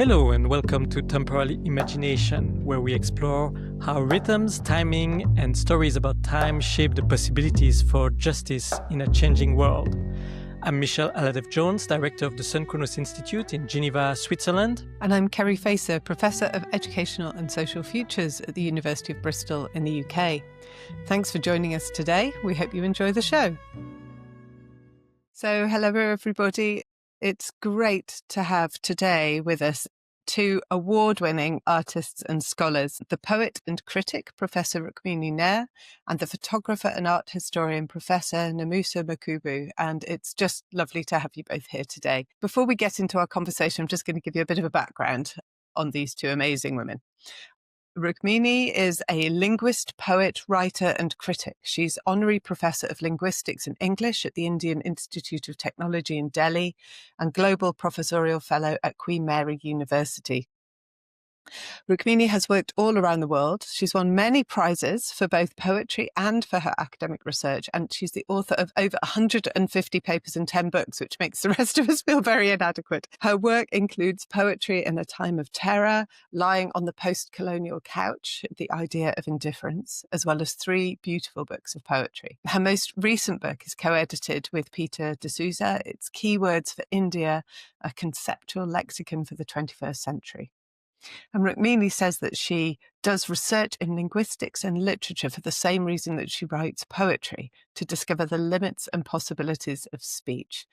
Hello and welcome to Temporal Imagination, where we explore how rhythms, timing, and stories about time shape the possibilities for justice in a changing world. I'm Michel Alhadeff-Jones, Director of the Sunkhronos Institute in Geneva, Switzerland. And I'm Keri Facer, Professor of Educational and Social Futures at the University of Bristol in the UK. Thanks for joining us today. We hope you enjoy the show. So, hello everybody. It's great to have today with us two award-winning artists and scholars, the poet and critic, Professor Rukmini Nair, and the photographer and art historian, Professor Nomusa Makhubu. And it's just lovely to have you both here today. Before we get into our conversation, I'm just going to give you a bit of a background on these two amazing women. Rukmini is a linguist, poet, writer, and critic. She's Honorary Professor of Linguistics and English at the Indian Institute of Technology in Delhi and Global Professorial Fellow at Queen Mary University. Rukmini has worked all around the world. She's won many prizes for both poetry and for her academic research, and she's the author of over 150 papers and 10 books, which makes the rest of us feel very inadequate. Her work includes Poetry in a Time of Terror, Lying on the Post-Colonial Couch, The Idea of Indifference, as well as 3 beautiful books of poetry. Her most recent book is co-edited with Peter D'Souza. It's Keywords for India, a conceptual lexicon for the 21st century. And Rukmini says that she does research in linguistics and literature for the same reason that she writes poetry, to discover the limits and possibilities of speech.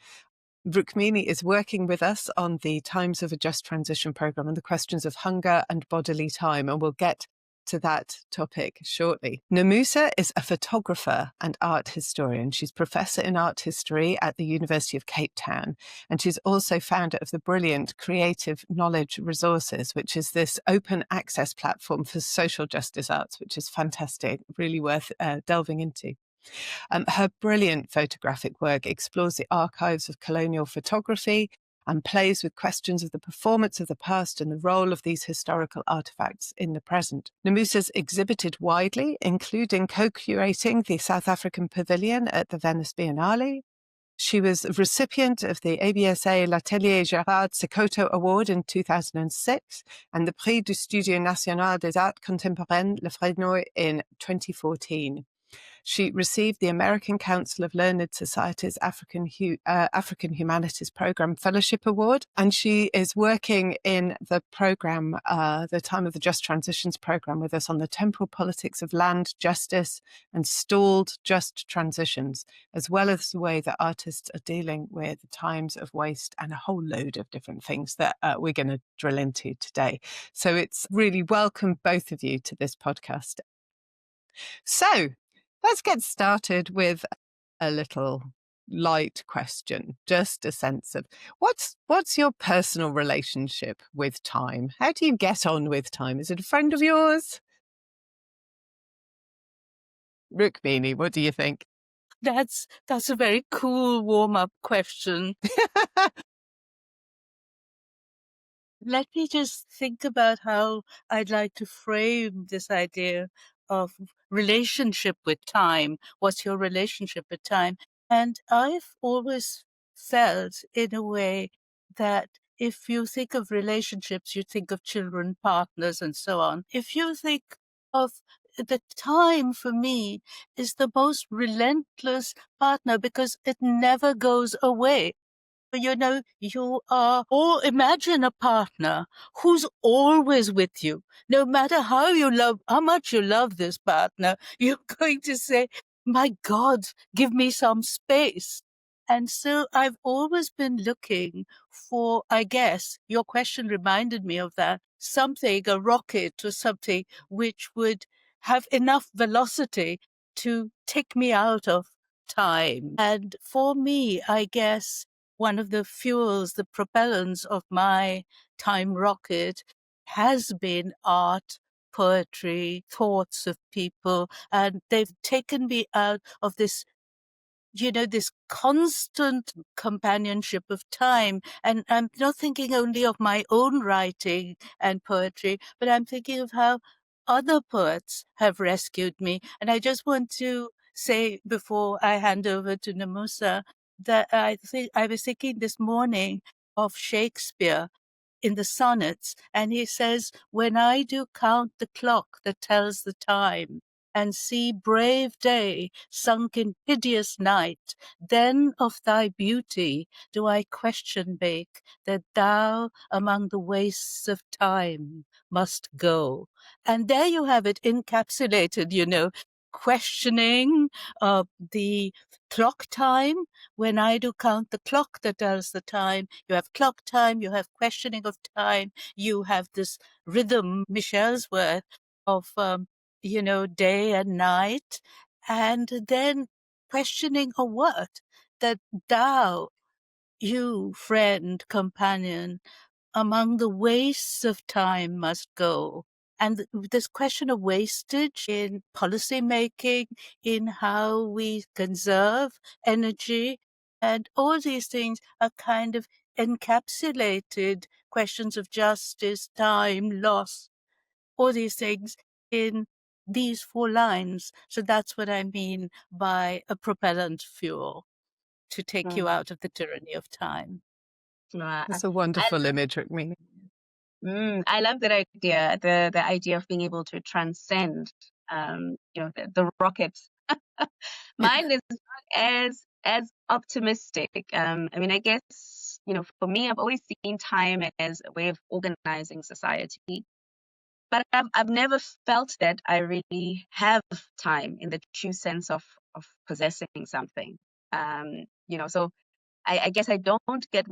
Rukmini is working with us on the Times of a Just Transition programme and the questions of hunger and bodily time, and we'll get to that topic shortly. Nomusa is a photographer and art historian. She's Professor in Art History at the University of Cape Town, and she's also founder of the brilliant Creative Knowledge Resources, which is this open access platform for social justice arts, which is fantastic, really worth delving into. Her brilliant photographic work explores the archives of colonial photography and plays with questions of the performance of the past and the role of these historical artefacts in the present. Nomusa's exhibited widely, including co-curating the South African Pavilion at the Venice Biennale. She was a recipient of the ABSA L'Atelier Gérard Sekoto Award in 2006 and the Prix du Studio National des Arts Contemporains Le Fresnoy in 2014. She received the American Council of Learned Society's African Humanities Program Fellowship Award, and she is working in the program, the Time of the Just Transitions program, with us on the temporal politics of land justice and stalled just transitions, as well as the way that artists are dealing with the times of waste and a whole load of different things that we're going to drill into today. So it's really welcome both of you to this podcast. So let's get started with a little light question, just a sense of what's your personal relationship with time? How do you get on with time? Is it a friend of yours? Rukmini, what do you think? That's a very cool warm-up question. Let me just think about how I'd like to frame this idea of relationship with time. What's your relationship with time? And I've always felt, in a way, that if you think of relationships, you think of children, partners, and so on. If you think of the time, for me, is the most relentless partner because it never goes away. You know, or imagine a partner who's always with you. No matter how much you love this partner, you're going to say, my God, give me some space. And so I've always been looking for, I guess, your question reminded me of that, something, a rocket or something, which would have enough velocity to take me out of time. And for me, I guess, one of the fuels, the propellants of my time rocket has been art, poetry, thoughts of people, and they've taken me out of this, this constant companionship of time. And I'm not thinking only of my own writing and poetry, but I'm thinking of how other poets have rescued me. And I just want to say, before I hand over to Nomusa, that I was thinking this morning of Shakespeare in the sonnets, and he says, when I do count the clock that tells the time, and see brave day sunk in hideous night, then of thy beauty do I question make, that thou among the wastes of time must go. And there you have it encapsulated, questioning the clock time. When I do count the clock that tells the time, you have clock time, you have questioning of time, you have this rhythm, Michel's word, of day and night, and then questioning a word that thou, you, friend, companion, among the wastes of time must go. And this question of wastage in policy making, in how we conserve energy, and all these things are kind of encapsulated questions of justice, time, loss, all these things in these 4 lines. So that's what I mean by a propellant fuel to take you out of the tyranny of time. That's a wonderful image, Rukmini. I love that idea, the idea of being able to transcend, the rockets. Mine is not as optimistic. I guess, for me, I've always seen time as a way of organizing society. But I've never felt that I really have time in the true sense of possessing something. So I guess I don't get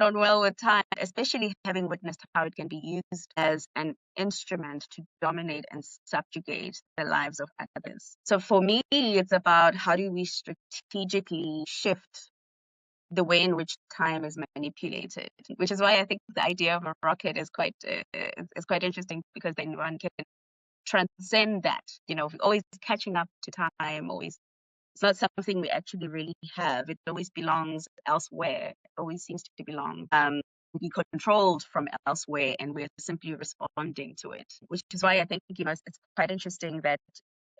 on well with time, especially having witnessed how it can be used as an instrument to dominate and subjugate the lives of others. So for me, it's about how do we strategically shift the way in which time is manipulated, which is why I think the idea of a rocket is quite interesting, because then one can transcend that. Always catching up to time, always. It's not something we actually really have. It always belongs elsewhere. It always seems to belong, be controlled from elsewhere, and we're simply responding to it. Which is why I think it's quite interesting that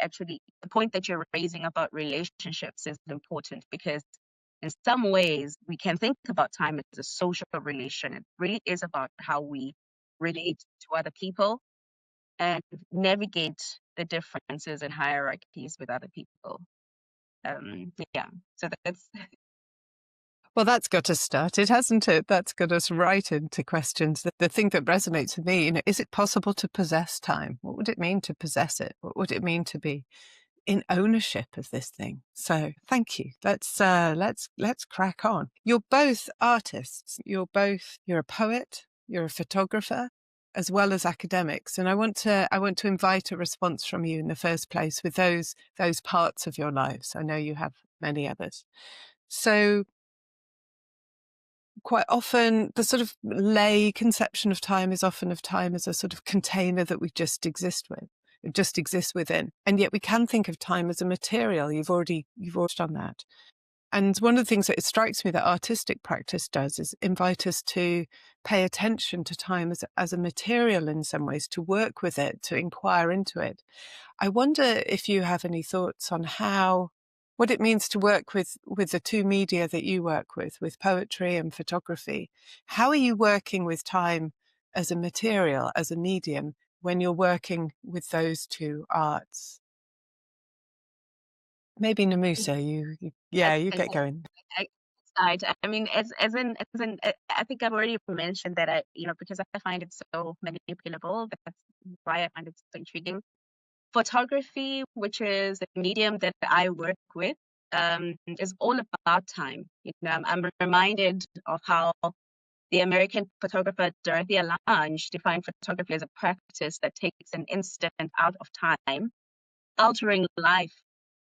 actually the point that you're raising about relationships is important, because in some ways we can think about time as a social relation. It really is about how we relate to other people and navigate the differences and hierarchies with other people. So that's... Well, that's got us started, hasn't it? That's got us right into questions. The thing that resonates with me, is it possible to possess time? What would it mean to possess it? What would it mean to be in ownership of this thing? So thank you. Let's crack on. You're both artists. You're a poet, you're a photographer, as well as academics. And I want to invite a response from you in the first place with those parts of your lives. I know you have many others. So quite often the sort of lay conception of time is often of time as a sort of container that we just exist with. It just exists within. And yet we can think of time as a material. You've already done that. And one of the things that it strikes me that artistic practice does is invite us to pay attention to time as a material in some ways, to work with it, to inquire into it. I wonder if you have any thoughts on what it means to work with the 2 media that you work with poetry and photography. How are you working with time as a material, as a medium, when you're working with those 2 arts? Maybe Nomusa, you get going. I mean, as in, I think I've already mentioned that because I find it so manipulable, that's why I find it so intriguing. Photography, which is the medium that I work with, is all about time. I'm reminded of how the American photographer Dorothy Lange defined photography as a practice that takes an instant out of time, altering life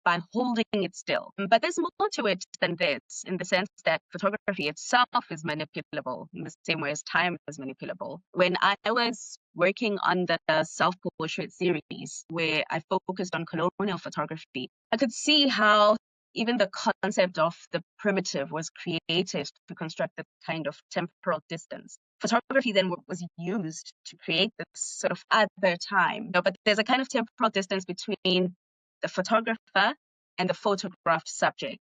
by holding it still. But there's more to it than this, in the sense that photography itself is manipulable in the same way as time is manipulable. When I was working on the self-portrait series, where I focused on colonial photography, I could see how even the concept of the primitive was created to construct the kind of temporal distance. Photography then was used to create this sort of other time. But there's a kind of temporal distance between the photographer and the photographed subject,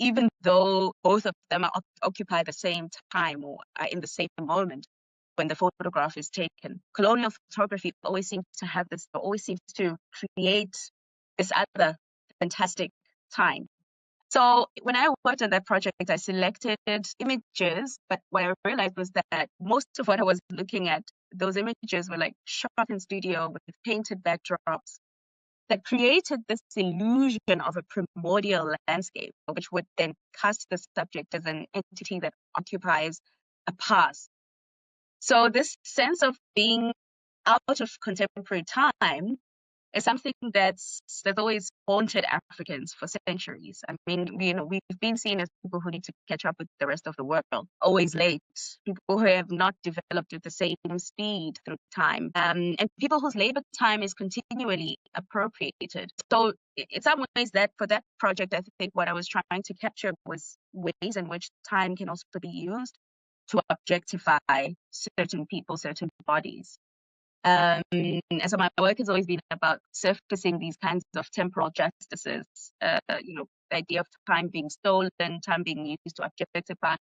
even though both of them occupy the same time or are in the same moment. when the photograph is taken. Colonial photography always seems to create this other fantastic time. So when I worked on that project, I selected images, but what I realized was that most of what I was looking at, those images were like shot in studio with painted backdrops that created this illusion of a primordial landscape, which would then cast the subject as an entity that occupies a past. So this sense of being out of contemporary time is something that's always haunted Africans for centuries. I mean, we've been seen as people who need to catch up with the rest of the world, always late, people who have not developed at the same speed through time, and people whose labor time is continually appropriated. So in some ways, that for that project, I think what I was trying to capture was ways in which time can also be used to objectify certain people, certain bodies. And so my work has always been about surfacing these kinds of temporal justices, the idea of time being stolen, time being used to objectify.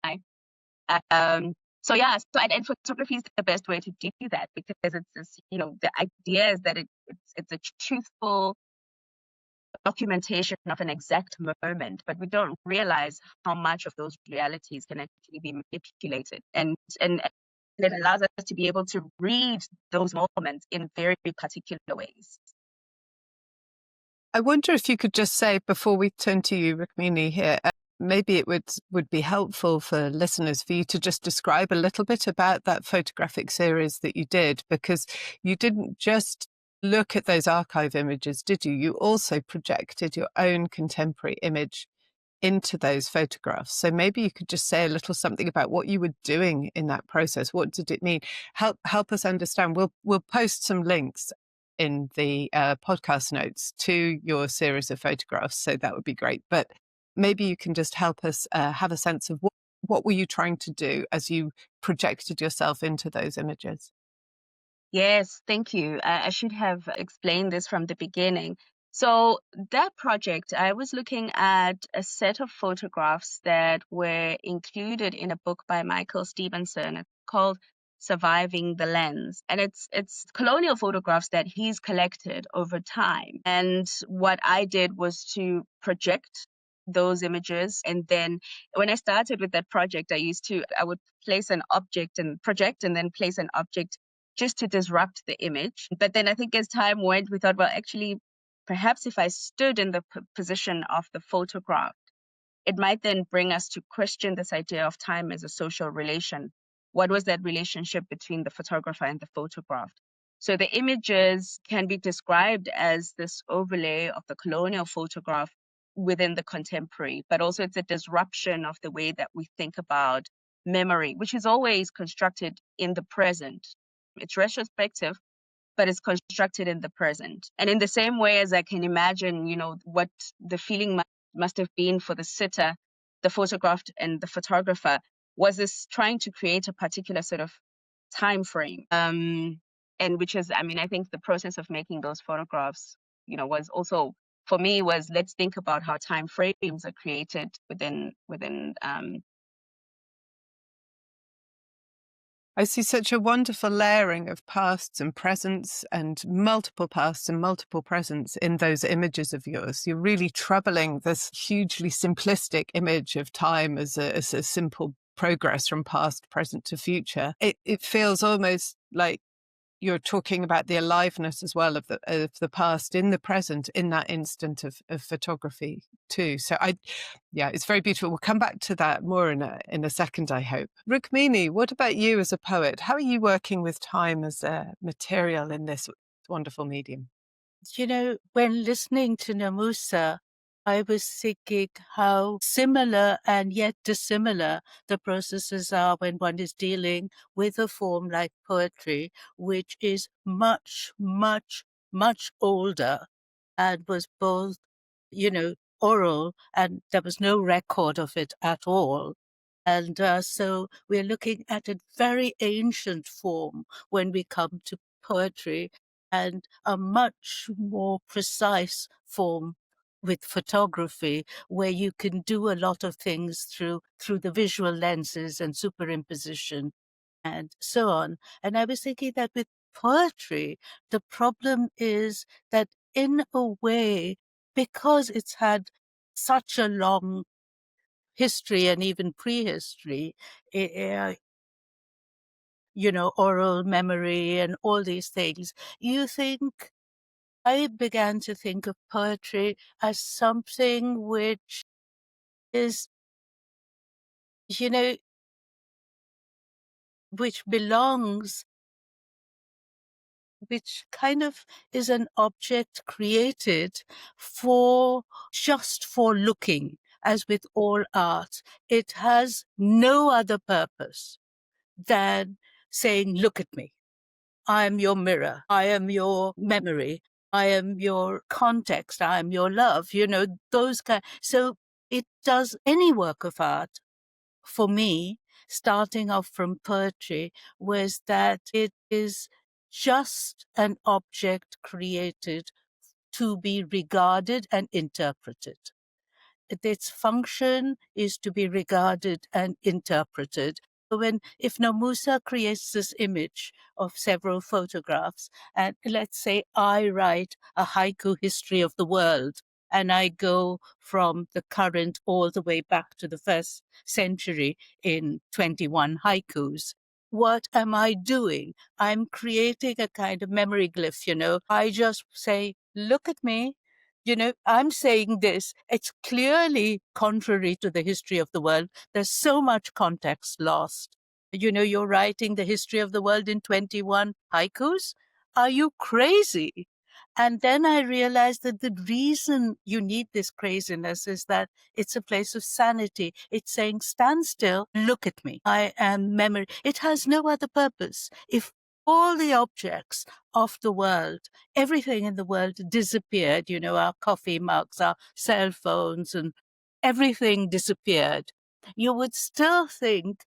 And photography is the best way to do that, because it's the idea is that it's a truthful documentation of an exact moment, but we don't realize how much of those realities can actually be manipulated, and it allows us to be able to read those moments in very particular ways. I wonder if you could just say, before we turn to you, Rukmini, here, maybe it would be helpful for listeners for you to just describe a little bit about that photographic series that you did, because you didn't just look at those archive images, did you? You also projected your own contemporary image into those photographs. So maybe you could just say a little something about what you were doing in that process. What did it mean? Help us understand. We'll post some links in the podcast notes to your series of photographs, so that would be great. But maybe you can just help us have a sense of what were you trying to do as you projected yourself into those images? Yes, thank you. I should have explained this from the beginning. So that project, I was looking at a set of photographs that were included in a book by Michael Stevenson. It's called Surviving the Lens. And it's colonial photographs that he's collected over time. And what I did was to project those images. And then when I started with that project, I would place an object and project and then place an object just to disrupt the image. But then I think as time went, we thought, well, actually, perhaps if I stood in the position of the photograph, it might then bring us to question this idea of time as a social relation. What was that relationship between the photographer and the photographed? So the images can be described as this overlay of the colonial photograph within the contemporary, but also it's a disruption of the way that we think about memory, which is always constructed in the present. It's retrospective, but it's constructed in the present. And in the same way as I can imagine, what the feeling must have been for the sitter, the photographed and the photographer, was this trying to create a particular sort of time frame. And which is, I think the process of making those photographs, was also, for me, was let's think about how time frames are created within I see such a wonderful layering of pasts and presents and multiple pasts and multiple presents in those images of yours. You're really troubling this hugely simplistic image of time as a simple progress from past, present to future. It feels almost like you're talking about the aliveness as well of the past in the present in that instant of photography too. So it's very beautiful. We'll come back to that more in a second, I hope. Rukmini, what about you as a poet? How are you working with time as a material in this wonderful medium? When listening to Nomusa, I was thinking how similar and yet dissimilar the processes are when one is dealing with a form like poetry, which is much, much, much older and was both, oral, and there was no record of it at all. And so we're looking at a very ancient form when we come to poetry, and a much more precise form with photography, where you can do a lot of things through the visual lenses and superimposition. and so on. And I was thinking that with poetry, the problem is that in a way, because it's had such a long history and even prehistory, oral memory and all these things, I began to think of poetry as something which is, which belongs, which kind of is an object created just for looking. As with all art, it has no other purpose than saying, look at me. I am your mirror. I am your memory. I am your context. I am your love. Those kind. So it does any work of art for me, starting off from poetry, was that it is just an object created to be regarded and interpreted. Its function is to be regarded and interpreted. If Nomusa creates this image of several photographs, and let's say I write a haiku history of the world, and I go from the current all the way back to the first century in 21 haikus, what am I doing? I'm creating a kind of memory glyph, I just say, look at me. I'm saying this. It's clearly contrary to the history of the world. There's so much context lost. You're writing the history of the world in 21 haikus? Are you crazy? And then I realized that the reason you need this craziness is that it's a place of sanity. It's saying, stand still, look at me. I am memory. It has no other purpose. If all the objects of the world, everything in the world disappeared, our coffee mugs, our cell phones, and everything disappeared, you would still think,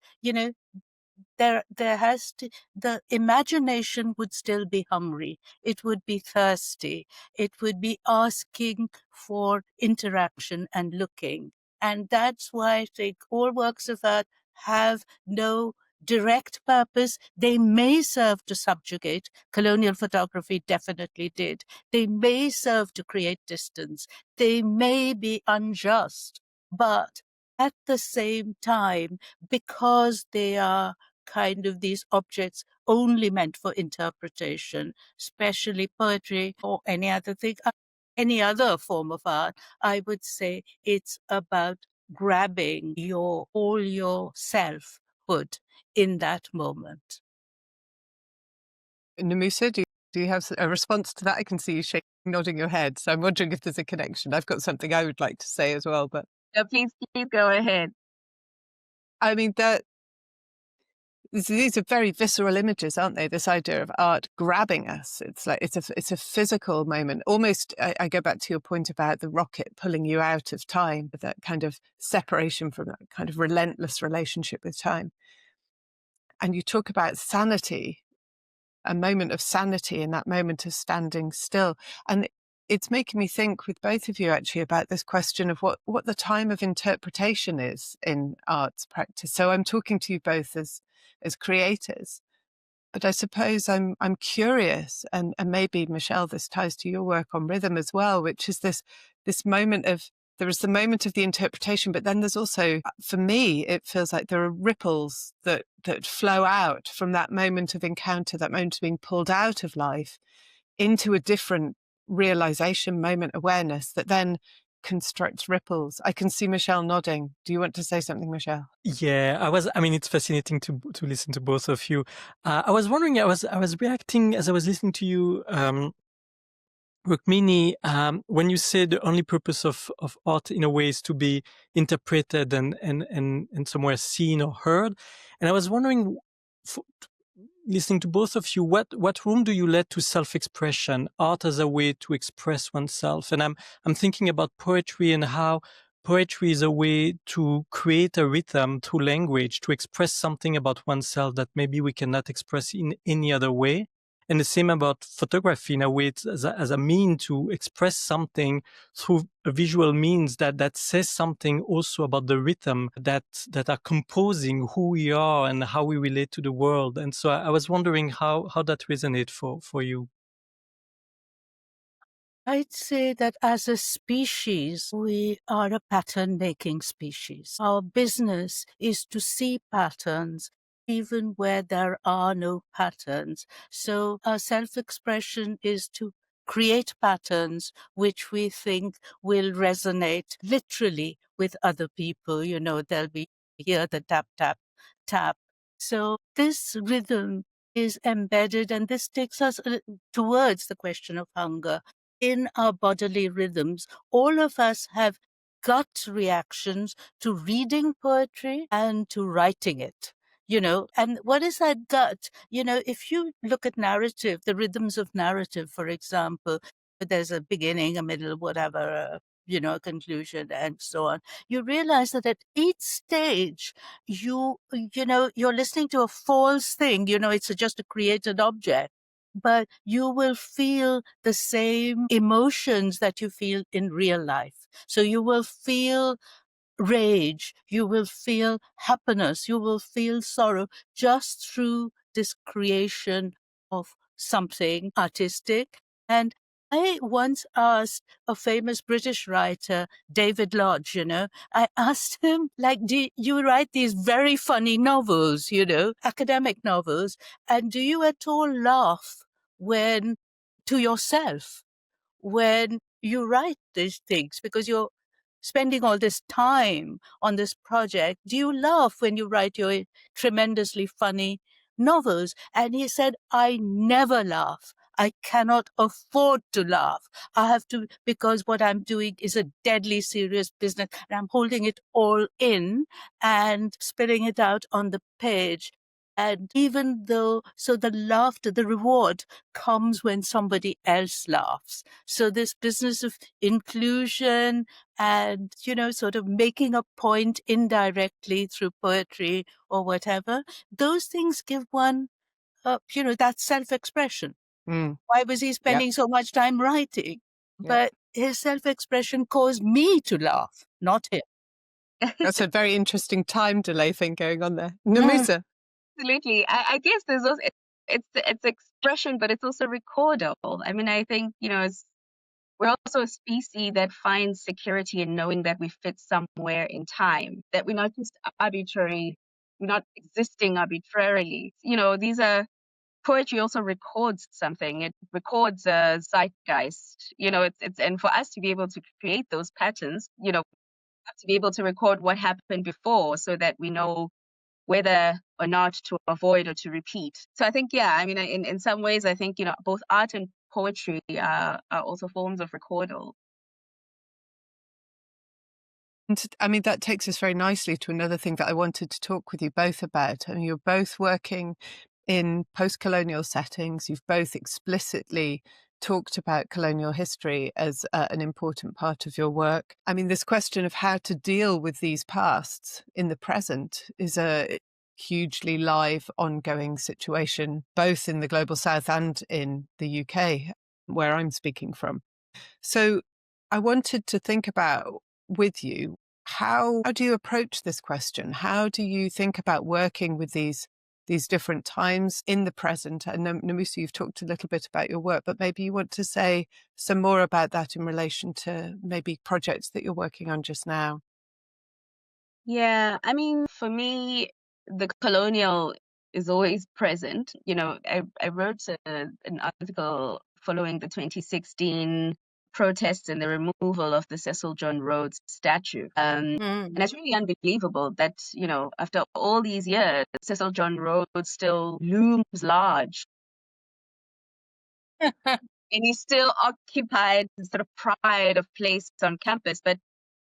the imagination would still be hungry. It would be thirsty. It would be asking for interaction and looking. And that's why I think all works of art have no direct purpose. They may serve to subjugate. Colonial photography definitely did. They may serve to create distance. They may be unjust. But at the same time, because they are kind of these objects only meant for interpretation, especially poetry or any other thing, any other form of art, I would say it's about grabbing all your selfhood in that moment. Nomusa, do you have a response to that? I can see you nodding your head, so I'm wondering if there's a connection. I've got something I would like to say as well, but Please go ahead. I mean these are very visceral images, aren't they? This idea of art grabbing us. It's like it's a physical moment. Almost, I go back to your point about the rocket pulling you out of time, that kind of separation from that kind of relentless relationship with time. And you talk about sanity, a moment of sanity in that moment of standing still. And it's making me think with both of you actually about this question of what the time of interpretation is in arts practice. So I'm talking to you both as creators, but I suppose I'm curious, and maybe Michel, this ties to your work on rhythm as well, which is this moment of, there is the moment of the interpretation, but then there's also, for me, it feels like there are ripples that flow out from that moment of encounter, that moment of being pulled out of life into a different realization, moment, awareness that then constructs ripples. I can see Michel nodding. Do you want to say something, Michel? Yeah, it's fascinating to listen to both of you. I was wondering, I was reacting as I was listening to you, Rukmini, when you said the only purpose of art in a way is to be interpreted and somewhere seen or heard. And I was wondering, listening to both of you, what room do you let to self-expression, art as a way to express oneself? And I'm thinking about poetry and how poetry is a way to create a rhythm through language, to express something about oneself that maybe we cannot express in any other way. And the same about photography. In a way, it's as a mean to express something through a visual means that says something also about the rhythm that are composing who we are and how we relate to the world. And so I was wondering how that resonates for you. I'd say that as a species, we are a pattern making species. Our business is to see patterns even where there are no patterns. So our self expression is to create patterns which we think will resonate literally with other people. You know, they'll be here, the tap, tap, tap. So this rhythm is embedded, and this takes us towards the question of hunger. In our bodily rhythms, all of us have gut reactions to reading poetry and to writing it. You know, and what is that gut? You know, if you look at narrative, the rhythms of narrative, for example, there's a beginning, a middle, whatever, a conclusion, and so on. You realize that at each stage, you're listening to a false thing. You know, it's just a created object, but you will feel the same emotions that you feel in real life. So you will feel rage, you will feel happiness, you will feel sorrow just through this creation of something artistic. And I once asked a famous British writer, David Lodge, I asked him, do you write these very funny novels, academic novels, and do you at all laugh to yourself when you write these things? Because you're spending all this time on this project. Do you laugh when you write your tremendously funny novels? And he said, I never laugh. I cannot afford to laugh. I have to, because what I'm doing is a deadly serious business, and I'm holding it all in and spilling it out on the page. And even though, so the laughter, the reward comes when somebody else laughs. So this business of inclusion and, sort of making a point indirectly through poetry or whatever, those things give one, that self-expression. Why was he spending so much time writing? But his self-expression caused me to laugh, not him. That's a very interesting time delay thing going on there. Nomusa. Absolutely. I guess there's also, it's expression, but it's also recordable. I mean, I think, we're also a species that finds security in knowing that we fit somewhere in time, that we're not just arbitrary, we're not existing arbitrarily. Poetry also records something. It records a zeitgeist. And for us to be able to create those patterns, we have to be able to record what happened before so that we know whether or not to avoid or to repeat. So I think, in some ways, I think, both art and poetry are also forms of recordal. And I mean, that takes us very nicely to another thing that I wanted to talk with you both about. I mean, you're both working in post-colonial settings. You've both explicitly talked about colonial history as an important part of your work. I mean, this question of how to deal with these pasts in the present is a hugely live, ongoing situation, both in the Global South and in the UK, where I'm speaking from. So I wanted to think about with you, how do you approach this question? How do you think about working with these different times in the present? And Nomusa, you've talked a little bit about your work, but maybe you want to say some more about that in relation to maybe projects that you're working on just now. Yeah, I mean, for me, the colonial is always present. I wrote an article following the 2016 protests and the removal of the Cecil John Rhodes statue. And it's really unbelievable that, after all these years, Cecil John Rhodes still looms large. And he still occupied sort of pride of place on campus. But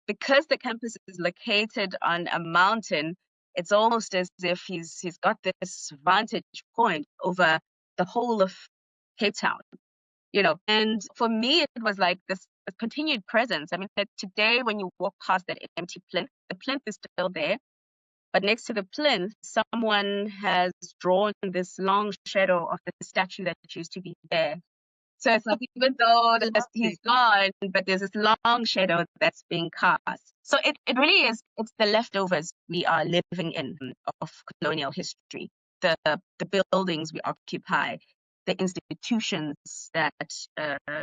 because the campus is located on a mountain, it's almost as if he's got this vantage point over the whole of Cape Town, And for me, it was like this continued presence. I mean, that today when you walk past that empty plinth, the plinth is still there, but next to the plinth, someone has drawn this long shadow of the statue that used to be there. So it's like, even though he's gone, but there's this long shadow that's being cast. So it really is, it's the leftovers we are living in of colonial history, the buildings we occupy, the institutions that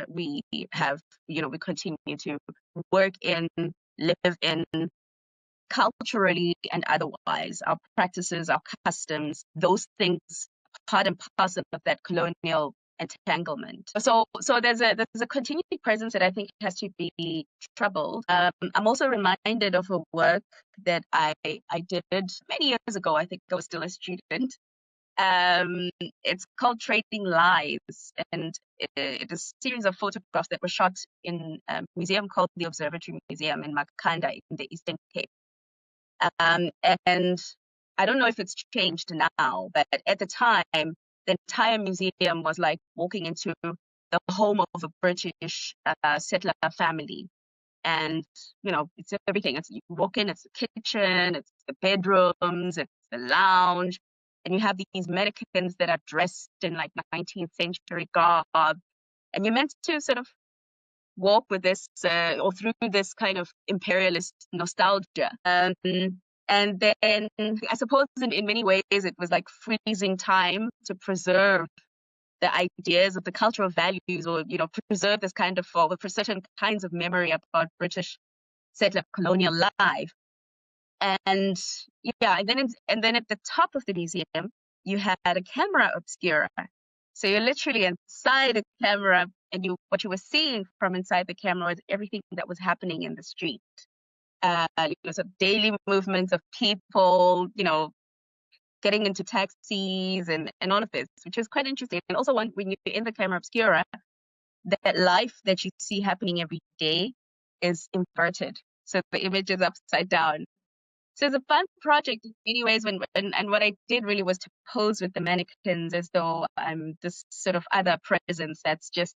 we have, we continue to work in, live in, culturally and otherwise, our practices, our customs, those things, part and parcel of that colonial entanglement. So there's a continuing presence that I think has to be troubled. I'm also reminded of a work that I did many years ago. I think I was still a student. It's called Trading Lives, and it is a series of photographs that were shot in a museum called the Observatory Museum in Makhanda in the Eastern Cape. And I don't know if it's changed now, but at the time, the entire museum was like walking into the home of a British settler family. And, it's everything. You walk in, it's the kitchen, it's the bedrooms, it's the lounge. And you have these mannequins that are dressed in like 19th century garb. And you're meant to sort of walk with this or through this kind of imperialist nostalgia. And then I suppose in many ways it was like freezing time to preserve the ideas of the cultural values, or preserve this kind of, or for certain kinds of memory about British settler colonial life. And and then at the top of the museum you had a camera obscura. So you're literally inside a camera, and what you were seeing from inside the camera was everything that was happening in the street. Sort of daily movements of people, getting into taxis and all of this, which is quite interesting. And also when you're in the camera obscura, that life that you see happening every day is inverted. So the image is upside down. So it's a fun project in many ways. And what I did really was to pose with the mannequins as though I'm this sort of other presence that's just,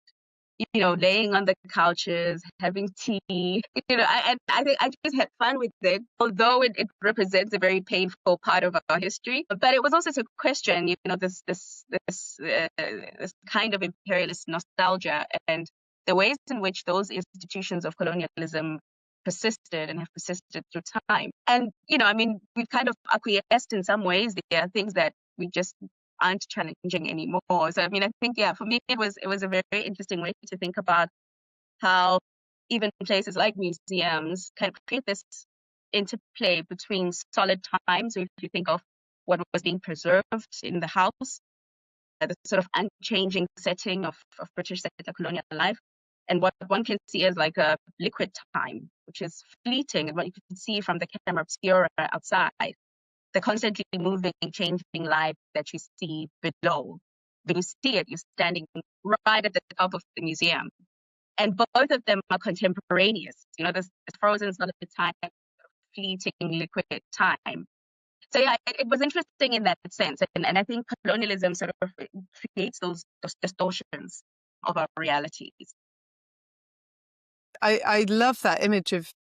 laying on the couches, having tea. I think I just had fun with it, although it represents a very painful part of our history. But it was also to question, this kind of imperialist nostalgia and the ways in which those institutions of colonialism persisted and have persisted through time. And, we've kind of acquiesced in some ways. There are things that we just aren't challenging anymore. So, I think, for me, it was a very interesting way to think about how even places like museums can create this interplay between solid time. So if you think of what was being preserved in the house, the sort of unchanging setting of British settler colonial life, and what one can see as like a liquid time, which is fleeting, and what you can see from the camera obscura outside, the constantly moving, changing life that you see below. When you see it, you're standing right at the top of the museum. And both of them are contemporaneous. This frozen is not a time, fleeting, liquid time. So yeah, it was interesting in that sense. And I think colonialism sort of creates those distortions of our realities. I love that image of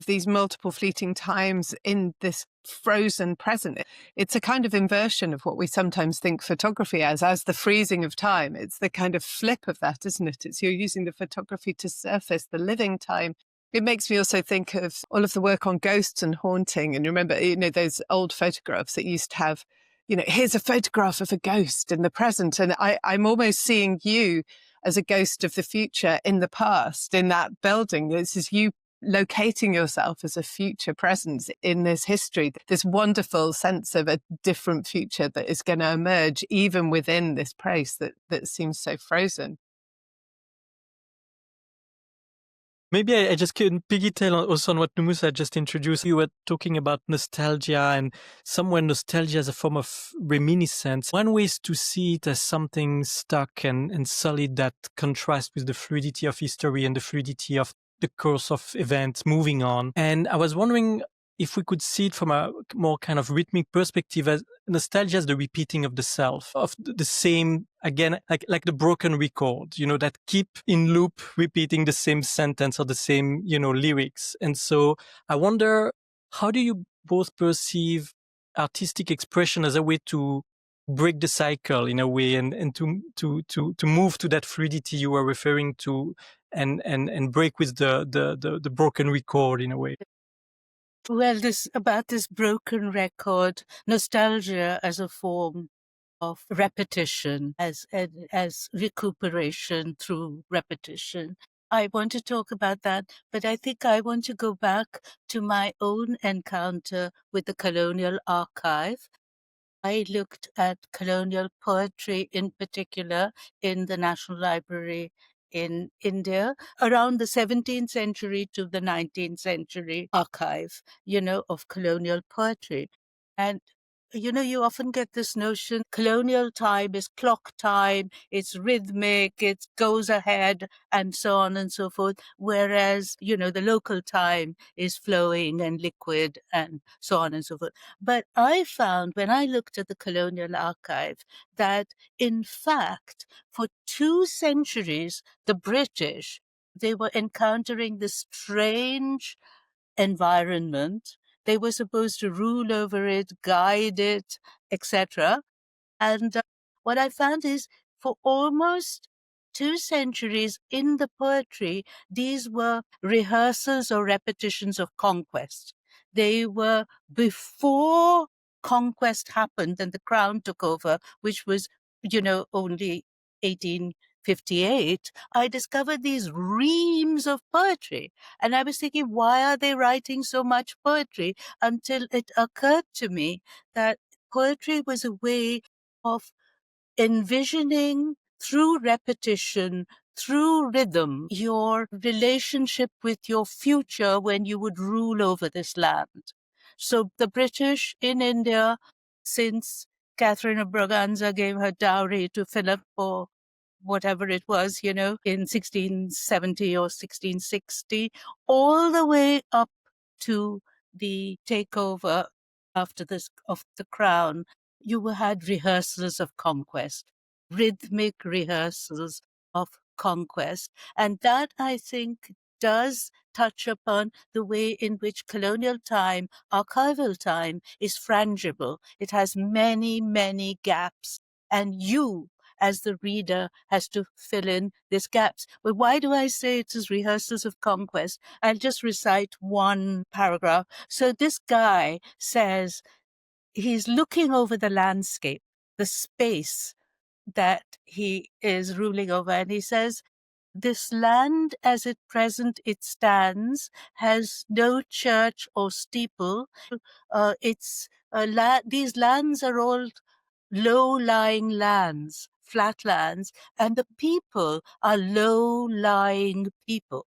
these multiple fleeting times in this frozen present. It's a kind of inversion of what we sometimes think photography as the freezing of time. It's the kind of flip of that, isn't it? It's you're using the photography to surface the living time. It makes me also think of all of the work on ghosts and haunting. And remember, those old photographs that used to have, here's a photograph of a ghost in the present. And I'm almost seeing you as a ghost of the future in the past, in that building. This is you locating yourself as a future presence in this history, this wonderful sense of a different future that is going to emerge even within this place that seems so frozen. Maybe I just can piggytail also on what Nomusa just introduced. You were talking about nostalgia, and somewhere nostalgia is a form of reminiscence. One way is to see it as something stuck and solid that contrasts with the fluidity of history and the fluidity of the course of events moving on. And I was wondering if we could see it from a more kind of rhythmic perspective, as nostalgia is the repeating of the self, of the same, again, like the broken record, that keep in loop repeating the same sentence or the same, lyrics. And so I wonder, how do you both perceive artistic expression as a way to break the cycle in a way, and to move to that fluidity you were referring to, and break with the broken record in a way. Well, this broken record, nostalgia as a form of repetition, as recuperation through repetition. I want to talk about that, but I think I want to go back to my own encounter with the colonial archive. I looked at colonial poetry in particular in the National Library in India around the 17th century to the 19th century archive, of colonial poetry. And you often get this notion colonial time is clock time, it's rhythmic, it goes ahead, and so on and so forth. Whereas, the local time is flowing and liquid and so on and so forth. But I found when I looked at the colonial archive that, in fact, for 2 centuries, the British, they were encountering this strange environment. They were supposed to rule over it, guide it, etc. And what I found is for almost 2 centuries in the poetry, these were rehearsals or repetitions of conquest. They were before conquest happened and the crown took over, which was, only 1858. I discovered these reams of poetry. And I was thinking, why are they writing so much poetry? Until it occurred to me that poetry was a way of envisioning through repetition, through rhythm, your relationship with your future when you would rule over this land. So the British in India, since Catherine of Braganza gave her dowry to Philip for whatever it was, in 1670 or 1660, all the way up to the takeover after this of the crown, you had rehearsals of conquest, rhythmic rehearsals of conquest. And that, I think, does touch upon the way in which colonial time, archival time, is frangible. It has many, many gaps. And you, as the reader, has to fill in these gaps. But why do I say it is rehearsals of conquest? I'll just recite one paragraph. So this guy says, he's looking over the landscape, the space that he is ruling over. And he says, this land as at present it stands has no church or steeple. These lands are all low-lying lands, flatlands, and the people are low-lying people.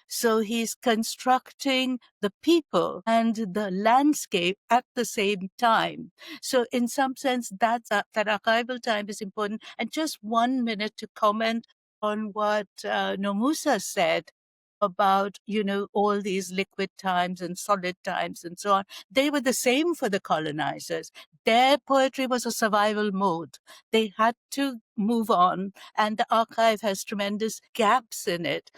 So he's constructing the people and the landscape at the same time. So in some sense, that archival time is important. And just 1 minute to comment on what Nomusa said about, all these liquid times and solid times and so on. They were the same for the colonizers. Their poetry was a survival mode. They had to move on, and the archive has tremendous gaps in it.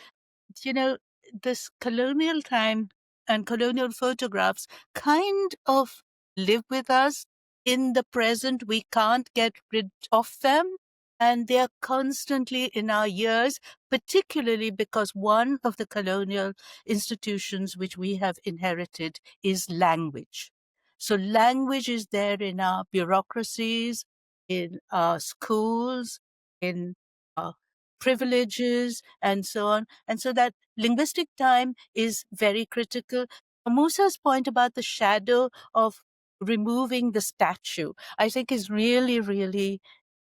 This colonial time and colonial photographs kind of live with us in the present. We can't get rid of them. And they're constantly in our ears, particularly because one of the colonial institutions which we have inherited is language. So language is there in our bureaucracies, in our schools, in our privileges, and so on. And so that linguistic time is very critical. Musa's point about the shadow of removing the statue, I think is really, really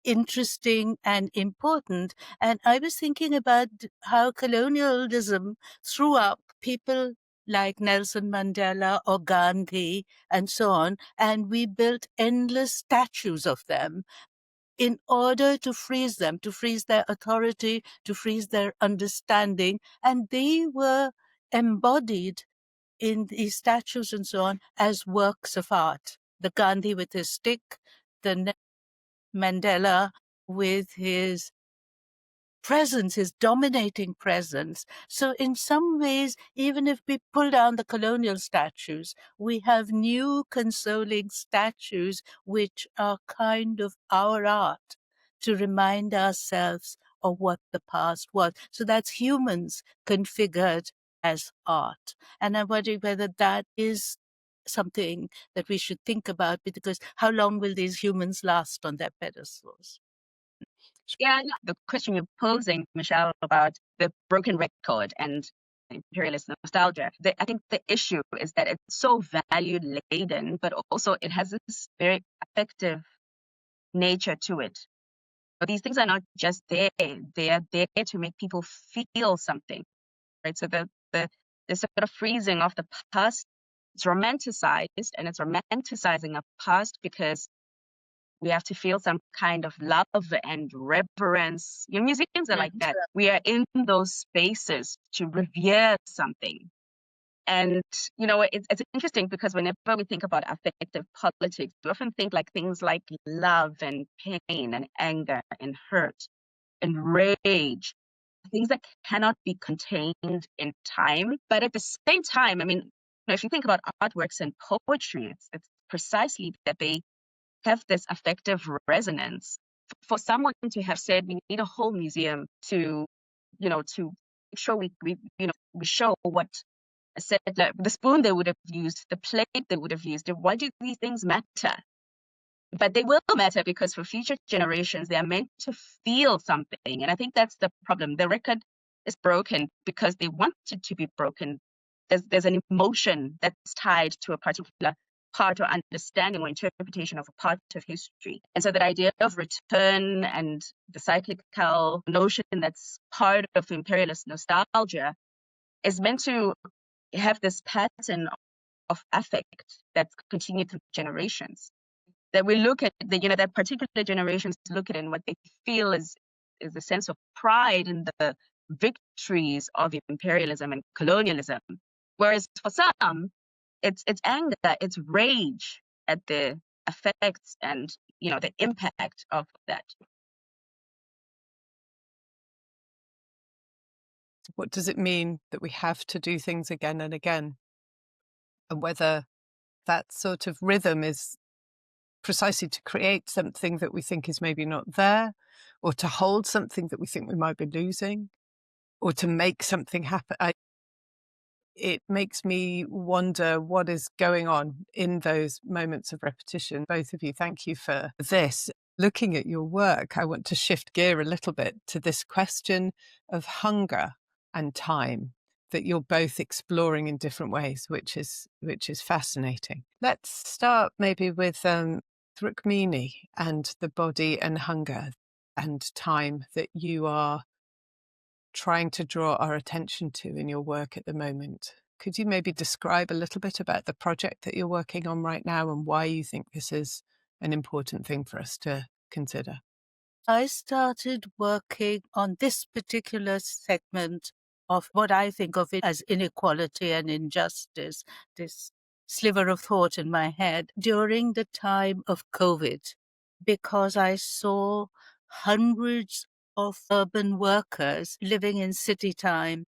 interesting and important. And I was thinking about how colonialism threw up people like Nelson Mandela or Gandhi and so on, and we built endless statues of them in order to freeze them, to freeze their authority, to freeze their understanding. And they were embodied in these statues and so on as works of art. The Gandhi with his stick, the Mandela with his presence, his dominating presence. So in some ways, even if we pull down the colonial statues, we have new consoling statues which are kind of our art to remind ourselves of what the past was. So that's humans configured as art. And I'm wondering whether that is something that we should think about, because how long will these humans last on their pedestals? Yeah, the question you're posing, Michelle, about the broken record and imperialist nostalgia, I think the issue is that it's so value laden, but also it has this very affective nature to it. But these things are not just there; they are there to make people feel something, right? So the sort of freezing of the past, it's romanticized, and it's romanticizing a past because we have to feel some kind of love and reverence. Your museums are like that. We are in those spaces to revere something. And, it's interesting because whenever we think about affective politics, we often think like things like love and pain and anger and hurt and rage, things that cannot be contained in time. But at the same time, I mean, if you think about artworks and poetry, it's precisely that they have this affective resonance. For someone to have said we need a whole museum to make sure we show what a settler, the spoon they would have used, the plate they would have used, why do these things matter? But they will matter because for future generations they are meant to feel something. And I think that's the problem. The record is broken because they want it to be broken. There's an emotion that's tied to a particular part or understanding or interpretation of a part of history. And so that idea of return and the cyclical notion that's part of imperialist nostalgia is meant to have this pattern of affect that's continued through generations. That we look at that particular generations look at it, and what they feel is a sense of pride in the victories of imperialism and colonialism. Whereas for some, it's anger, it's rage at the effects and the impact of that. What does it mean that we have to do things again and again? And whether that sort of rhythm is precisely to create something that we think is maybe not there, or to hold something that we think we might be losing, or to make something happen. It makes me wonder what is going on in those moments of repetition. Both of you, thank you for this. Looking at your work, I want to shift gear a little bit to this question of hunger and time that you're both exploring in different ways, which is fascinating. Let's start maybe with Rukmini and the body and hunger and time that you are trying to draw our attention to in your work at the moment. Could you maybe describe a little bit about the project that you're working on right now and why you think this is an important thing for us to consider? I started working on this particular segment of what I think of it as inequality and injustice, this sliver of thought in my head, during the time of COVID, because I saw hundreds of urban workers living in city time,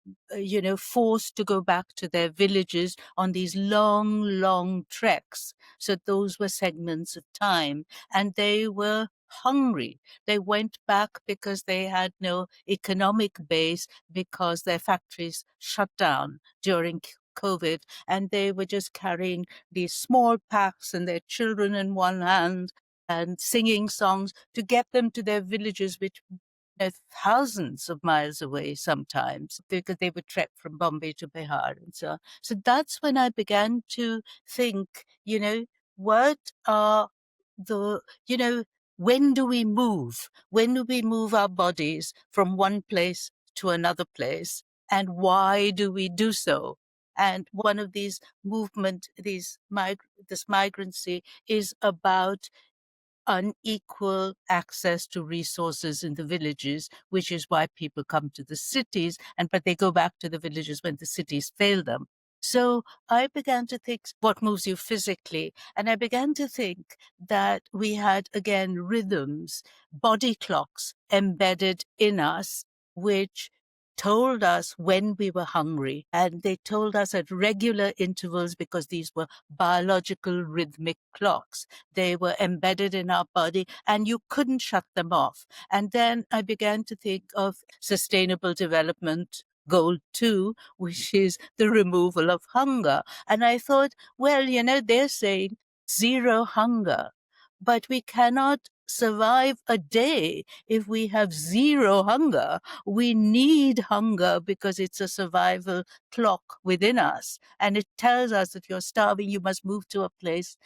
forced to go back to their villages on these long, long treks. So those were segments of time, and they were hungry. They went back because they had no economic base because their factories shut down during COVID, and they were just carrying these small packs and their children in one hand and singing songs to get them to their villages, which thousands of miles away sometimes, because they would trek from Bombay to Bihar and so on. So that's when I began to think, what are the, when do we move? When do we move our bodies from one place to another place? And why do we do so? And one of these this migrancy is about unequal access to resources in the villages, which is why people come to the cities, but they go back to the villages when the cities fail them. So I began to think, what moves you physically? And I began to think that we had, again, rhythms, body clocks embedded in us, which told us when we were hungry, and they told us at regular intervals because these were biological rhythmic clocks. They were embedded in our body and you couldn't shut them off. And then I began to think of Sustainable Development Goal 2, which is the removal of hunger. And I thought, well, they're saying zero hunger, but we cannot survive a day if we have zero hunger. We need hunger because it's a survival clock within us. And it tells us that you're starving, you must move to a place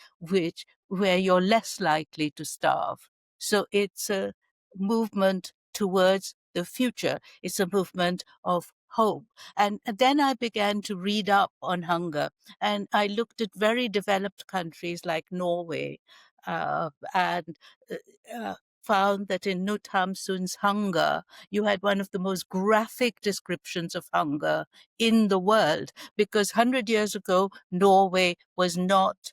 where you're less likely to starve. So it's a movement towards the future. It's a movement of hope. And then I began to read up on hunger, and I looked at very developed countries like Norway, and found that in Knut Hamsun's Hunger, you had one of the most graphic descriptions of hunger in the world, because 100 years ago, Norway was not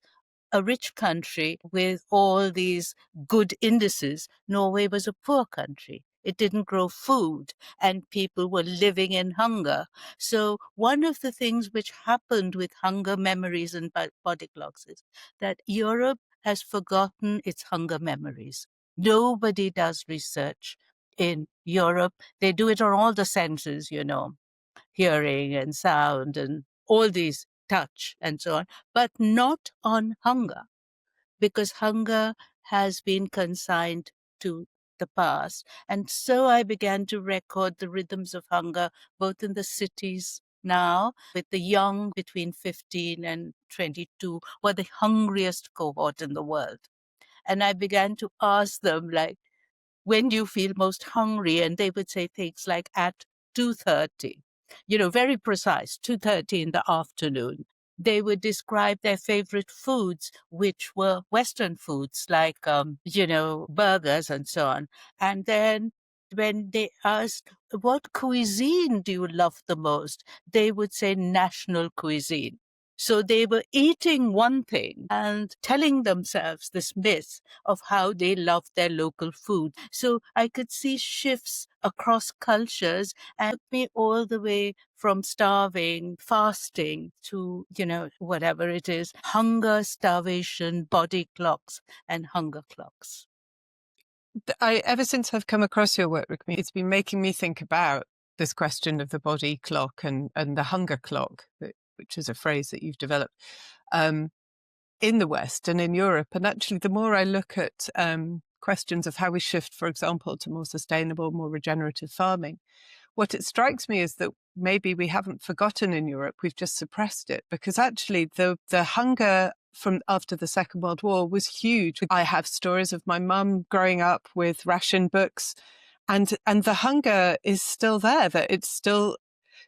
a rich country with all these good indices. Norway was a poor country. It didn't grow food, and people were living in hunger. So one of the things which happened with hunger memories and body clocks is that Europe has forgotten its hunger memories. Nobody does research in Europe. They do it on all the senses, hearing and sound and all these, touch and so on, but not on hunger, because hunger has been consigned to the past. And so I began to record the rhythms of hunger, both in the cities now, with the young between 15 and 22, were the hungriest cohort in the world. And I began to ask them, like, when do you feel most hungry? And they would say things like at 2:30, very precise, 2:30 in the afternoon. They would describe their favorite foods, which were Western foods like, burgers and so on. And then when they asked, what cuisine do you love the most? They would say national cuisine. So they were eating one thing and telling themselves this myth of how they loved their local food. So I could see shifts across cultures, and took me all the way from starving, fasting to, whatever it is, hunger, starvation, body clocks, and hunger clocks. Ever since I've come across your work, Rukmini, it's been making me think about this question of the body clock and the hunger clock, which is a phrase that you've developed in the West and in Europe. And actually, the more I look at questions of how we shift, for example, to more sustainable, more regenerative farming, what it strikes me is that maybe we haven't forgotten in Europe, we've just suppressed it, because actually the hunger from after the Second World War was huge. I have stories of my mum growing up with ration books, and the hunger is still there, that it's still.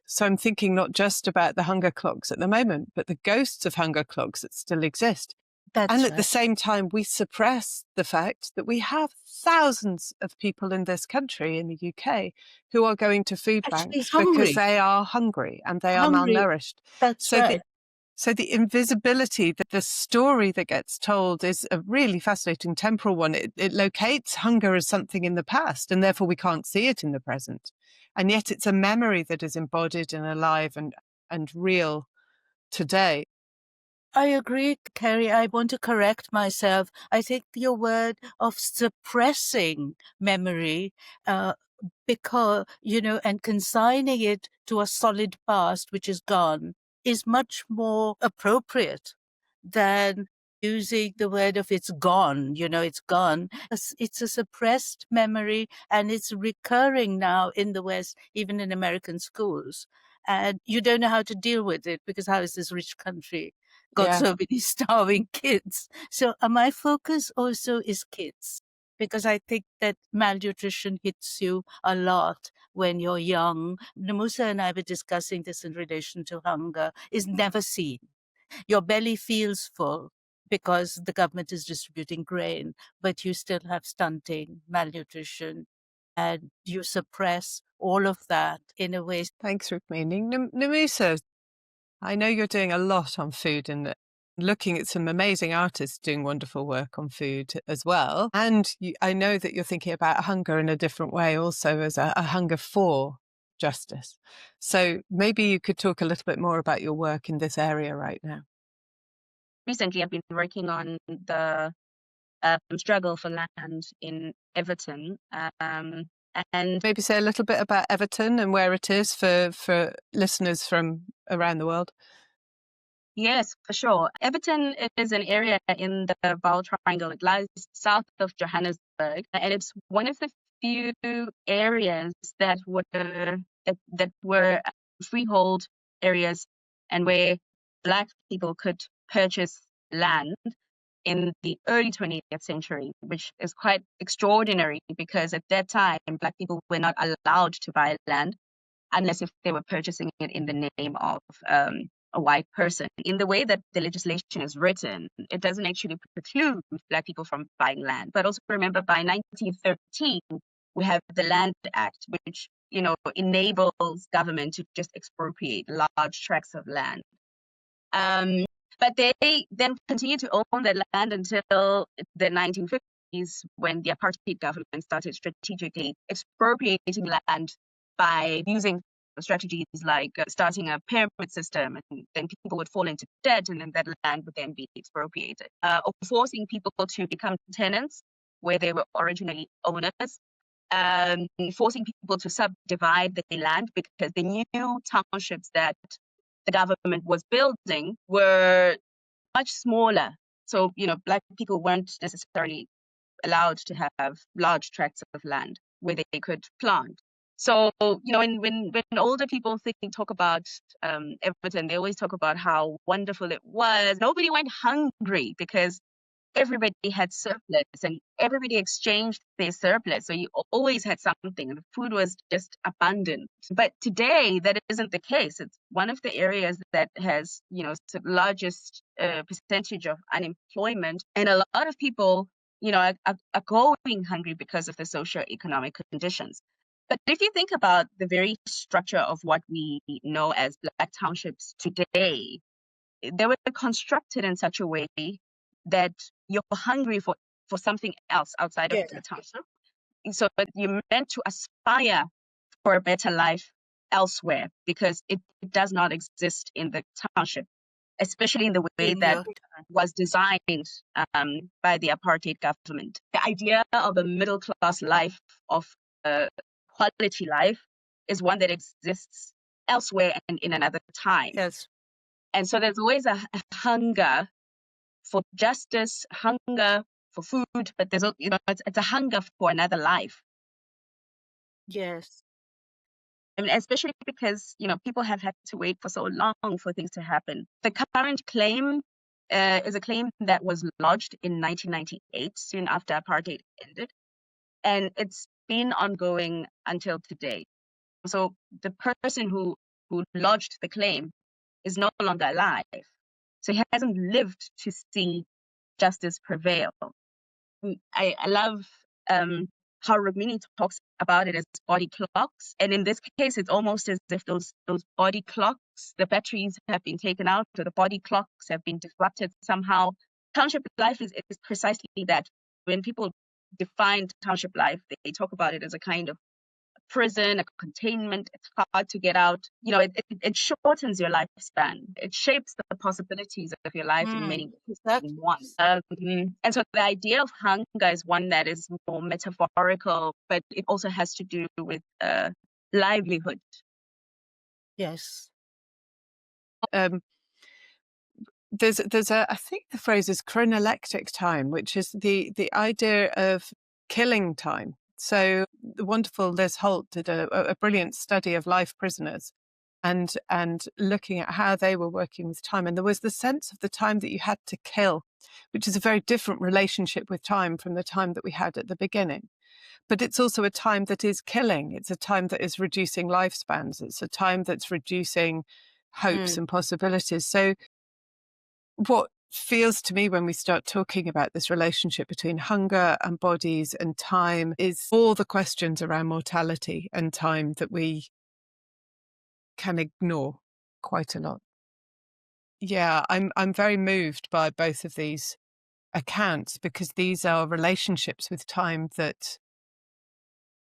So I'm thinking not just about the hunger clocks at the moment, but the ghosts of hunger clocks that still exist. And at the same time, we suppress the fact that we have thousands of people in this country, in the UK, who are going to food banks because they are hungry and they are malnourished. That's right. So the invisibility, the story that gets told is a really fascinating temporal one. It locates hunger as something in the past, and therefore we can't see it in the present. And yet it's a memory that is embodied and alive and real today. I agree, Keri. I want to correct myself. I think your word of suppressing memory, because, and consigning it to a solid past, which is gone, is much more appropriate than using the word of it's gone, it's gone. It's a suppressed memory, and it's recurring now in the West, even in American schools. And you don't know how to deal with it, because how is this rich country got so many starving kids? So my focus also is kids, because I think that malnutrition hits you a lot when you're young. Nomusa and I were discussing this in relation to hunger, is never seen. Your belly feels full because the government is distributing grain, but you still have stunting, malnutrition, and you suppress all of that in a way. Thanks, Rukmini. Nomusa, I know you're doing a lot on food and looking at some amazing artists doing wonderful work on food as well. And I know that you're thinking about hunger in a different way also, as a hunger for justice. So maybe you could talk a little bit more about your work in this area right now. Recently, I've been working on the struggle for land in Everton. And maybe say a little bit about Everton and where it is for listeners from around the world. Yes, for sure. Everton is an area in the Vaal Triangle. It lies south of Johannesburg, and it's one of the few areas that were freehold areas and where Black people could purchase land in the early 20th century, which is quite extraordinary because at that time, Black people were not allowed to buy land unless if they were purchasing it in the name of a white person. In the way that the legislation is written, it doesn't actually preclude Black people from buying land. But also remember, by 1913, we have the Land Act, which enables government to just expropriate large tracts of land. But they then continued to own that land until the 1950s, when the apartheid government started strategically expropriating land by using strategies like starting a pyramid system, and then people would fall into debt, and then that land would then be expropriated, or forcing people to become tenants where they were originally owners, forcing people to subdivide the land because the new townships that the government was building were much smaller. So, Black people weren't necessarily allowed to have large tracts of land where they could plant. So, when older people talk about Everton, they always talk about how wonderful it was. Nobody went hungry because everybody had surplus and everybody exchanged their surplus. So you always had something and the food was just abundant. But today, that isn't the case. It's one of the areas that has, the largest percentage of unemployment. And a lot of people, are going hungry because of the socio-economic conditions. But if you think about the very structure of what we know as Black townships today, they were constructed in such a way that you're hungry for something else outside of the township. So you're meant to aspire for a better life elsewhere because it does not exist in the township, especially in the way that was designed by the apartheid government. The idea of a middle class life, of quality life, is one that exists elsewhere and in another time. Yes. And so there's always a hunger for justice, hunger for food, but there's it's a hunger for another life. Yes. I mean, especially because people have had to wait for so long for things to happen. The current claim is a claim that was lodged in 1998, soon after apartheid ended, and it's been ongoing until today. So the person who lodged the claim is no longer alive. So he hasn't lived to see justice prevail. I love how Rukmini talks about it as body clocks. And in this case, it's almost as if those body clocks, the batteries have been taken out, or the body clocks have been disrupted somehow. Township life is precisely that. When people define township life, they talk about it as a kind of prison, a containment. It's hard to get out. It shortens your lifespan. It shapes the possibilities of your life in many ways. And so the idea of hunger is one that is more metaphorical, but it also has to do with livelihood. Yes. There's I think the phrase is chronolectic time, which is the idea of killing time. So the wonderful Liz Holt did a brilliant study of life prisoners and looking at how they were working with time. And there was the sense of the time that you had to kill, which is a very different relationship with time from the time that we had at the beginning. But it's also a time that is killing. It's a time that is reducing lifespans. It's a time that's reducing hopes and possibilities. So what feels to me when we start talking about this relationship between hunger and bodies and time is all the questions around mortality and time that we can ignore quite a lot. Yeah, I'm very moved by both of these accounts, because these are relationships with time that,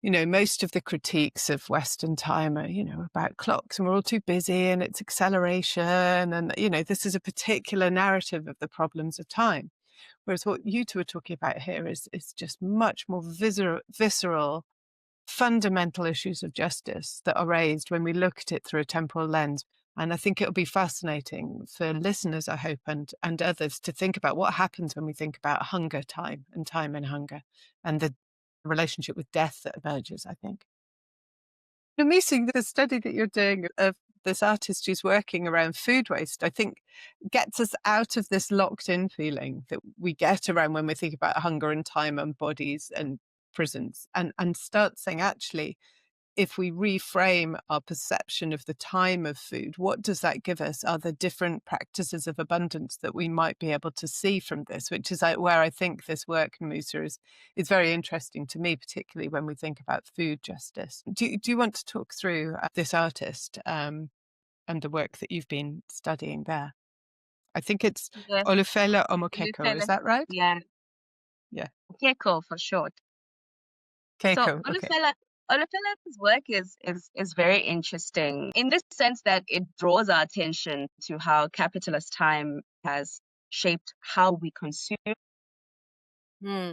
most of the critiques of Western time are, about clocks and we're all too busy and it's acceleration. And, this is a particular narrative of the problems of time. Whereas what you two are talking about here is just much more visceral, fundamental issues of justice that are raised when we look at it through a temporal lens. And I think it'll be fascinating for listeners, I hope, and others to think about what happens when we think about hunger time and hunger, and the relationship with death that emerges, I think. Nomusa, the study that you're doing of this artist who's working around food waste, I think gets us out of this locked in feeling that we get around when we think about hunger and time and bodies and prisons, and start saying, actually, if we reframe our perception of the time of food, what does that give us? Are there different practices of abundance that we might be able to see from this? Which is where I think this work, Nomusa, is very interesting to me, particularly when we think about food justice. Do you want to talk through this artist and the work that you've been studying there? I think it's Yes, Olufela Omokeko, is Olufella. that right? Yeah, Yeah. Keiko for short. So Keiko, okay. Olufella's work is very interesting in this sense that it draws our attention to how capitalist time has shaped how we consume.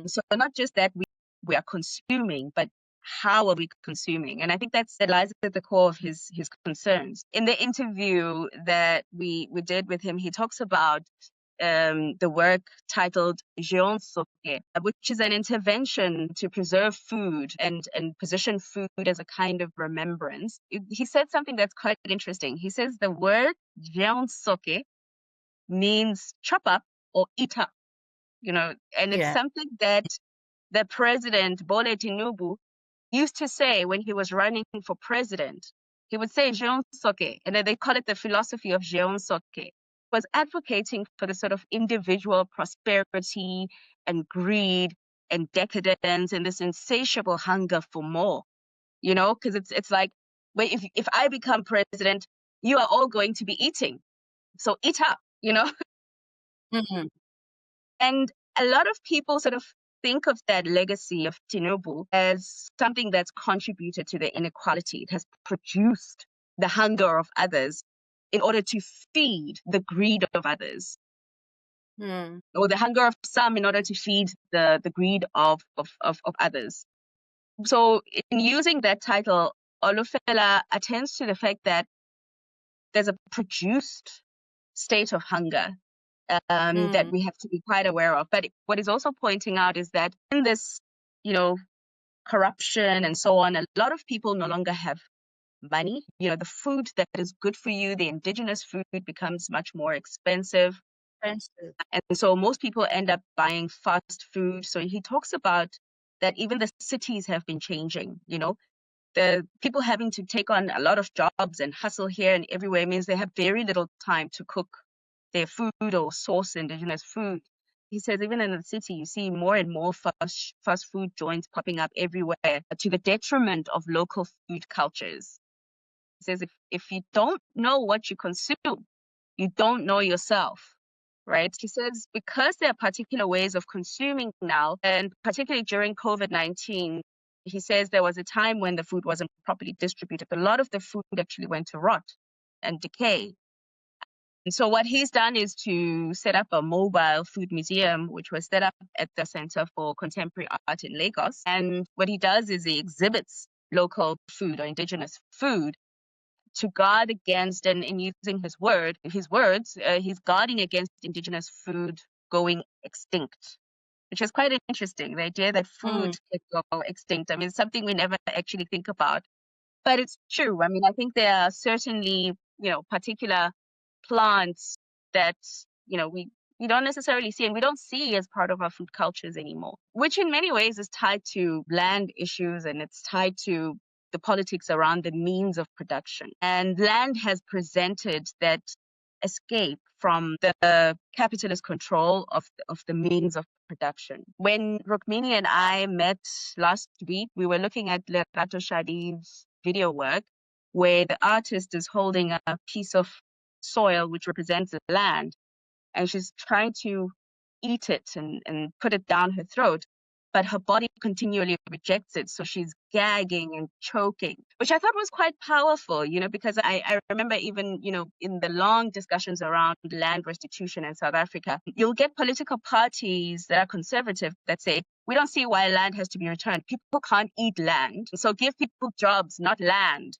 So not just that we are consuming, but how are we consuming? And I think that lies at the core of his concerns. In the interview that we did with him, he talks about the work titled Jeon Soke, which is an intervention to preserve food and position food as a kind of remembrance. He said something that's quite interesting. He says the word Jeon Soke means chop up or eat up, and it's something that the president, Bole Tinubu, used to say when he was running for president. He would say Jeon Soke, and then they call it the philosophy of Jeon Soke. Was advocating for the sort of individual prosperity and greed and decadence and this insatiable hunger for more, because it's like, wait, if I become president, you are all going to be eating. So eat up, Mm-hmm. And a lot of people sort of think of that legacy of Tinubu as something that's contributed to the inequality. It has produced the hunger of others in order to feed the greed of others, or the hunger of some in order to feed the greed of others. So in using that title, Olufella attends to the fact that there's a produced state of hunger that we have to be quite aware of. But what he's also pointing out is that in this, corruption and so on, a lot of people no longer have money. The food that is good for you, the indigenous food, becomes much more expensive. And so most people end up buying fast food. So he talks about that even the cities have been changing, the people having to take on a lot of jobs and hustle here and everywhere means they have very little time to cook their food or source indigenous food. He says even in the city, you see more and more fast food joints popping up everywhere to the detriment of local food cultures. He says if you don't know what you consume, you don't know yourself, right? He says because there are particular ways of consuming now, and particularly during COVID-19, he says there was a time when the food wasn't properly distributed. A lot of the food actually went to rot and decay. And so what he's done is to set up a mobile food museum, which was set up at the Center for Contemporary Art in Lagos. And what he does is he exhibits local food or indigenous food to guard against, and in using his words, he's guarding against indigenous food going extinct, which is quite interesting. The idea that food can go extinct. I mean, it's something we never actually think about, but it's true. I mean, I think there are certainly, particular plants that, we don't necessarily see and we don't see as part of our food cultures anymore, which in many ways is tied to land issues and it's tied to the politics around the means of production. And land has presented that escape from the capitalist control of the means of production. When Rukmini and I met last week, we were looking at Lerato Shadid's video work, where the artist is holding a piece of soil, which represents the land, and she's trying to eat it and put it down her throat, but her body continually rejects it. So she's gagging and choking, which I thought was quite powerful, because I remember even, in the long discussions around land restitution in South Africa, you'll get political parties that are conservative that say, we don't see why land has to be returned. People can't eat land, so give people jobs, not land.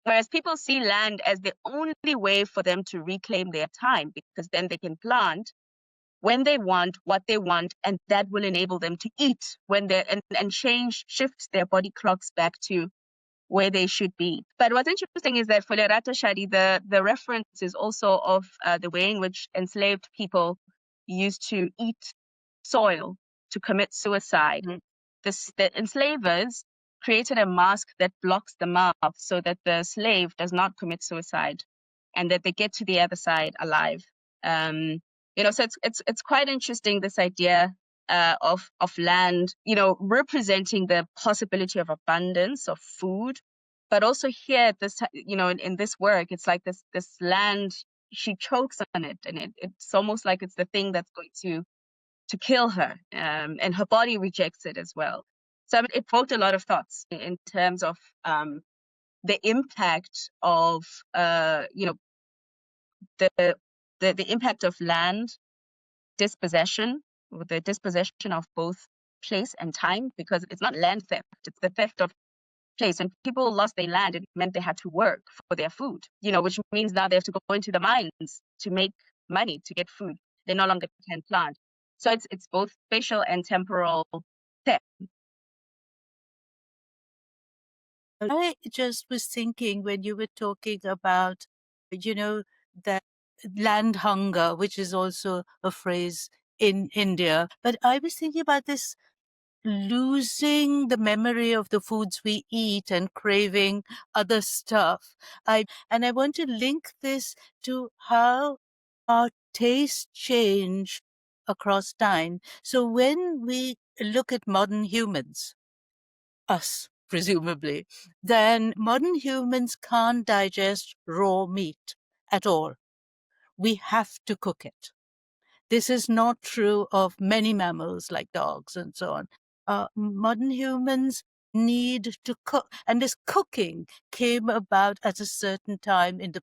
Whereas people see land as the only way for them to reclaim their time, because then they can plant when they want, what they want, and that will enable them to eat when they and shift their body clocks back to where they should be. But what's interesting is that for Lerato Shadi, the reference is also of the way in which enslaved people used to eat soil to commit suicide. The enslavers created a mask that blocks the mouth so that the slave does not commit suicide and that they get to the other side alive. So it's quite interesting, this idea of land, representing the possibility of abundance of food, but also here this, in this work, it's like this land, she chokes on it, and it's almost like it's the thing that's going to kill her, and her body rejects it as well. So it provoked a lot of thoughts in terms of the impact of the impact of land dispossession, or the dispossession of both place and time, because it's not land theft, it's the theft of place. When people lost their land, it meant they had to work for their food, which means now they have to go into the mines to make money, to get food. They no longer can plant. So it's both spatial and temporal theft. I just was thinking when you were talking about, that land hunger, which is also a phrase in India. But I was thinking about this losing the memory of the foods we eat and craving other stuff. And I want to link this to how our tastes change across time. So when we look at modern humans, us presumably, then modern humans can't digest raw meat at all. We have to cook it. This is not true of many mammals like dogs and so on. Modern humans need to cook, and this cooking came about at a certain time in the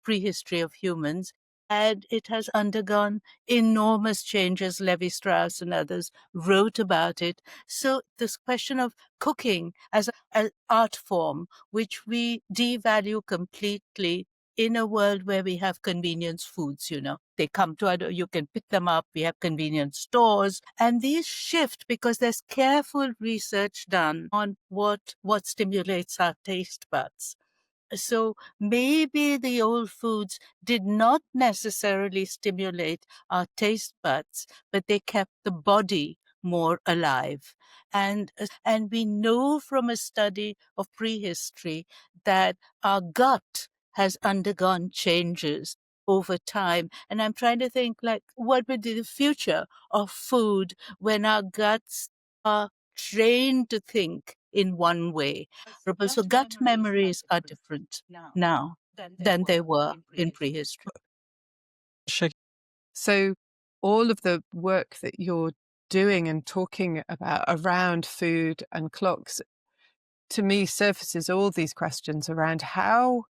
prehistory of humans, and it has undergone enormous changes. Levi-Strauss and others wrote about it. So this question of cooking as an art form, which we devalue completely in a world where we have convenience foods, they come to, you can pick them up. We have convenience stores, and these shift because there's careful research done on what stimulates our taste buds. So maybe the old foods did not necessarily stimulate our taste buds, but they kept the body more alive. And we know from a study of prehistory that our gut has undergone changes over time. And I'm trying to think, what would be the future of food when our guts are trained to think in one way? So gut memories are different now than they were in prehistory. So all of the work that you're doing and talking about around food and clocks, to me, surfaces all these questions around how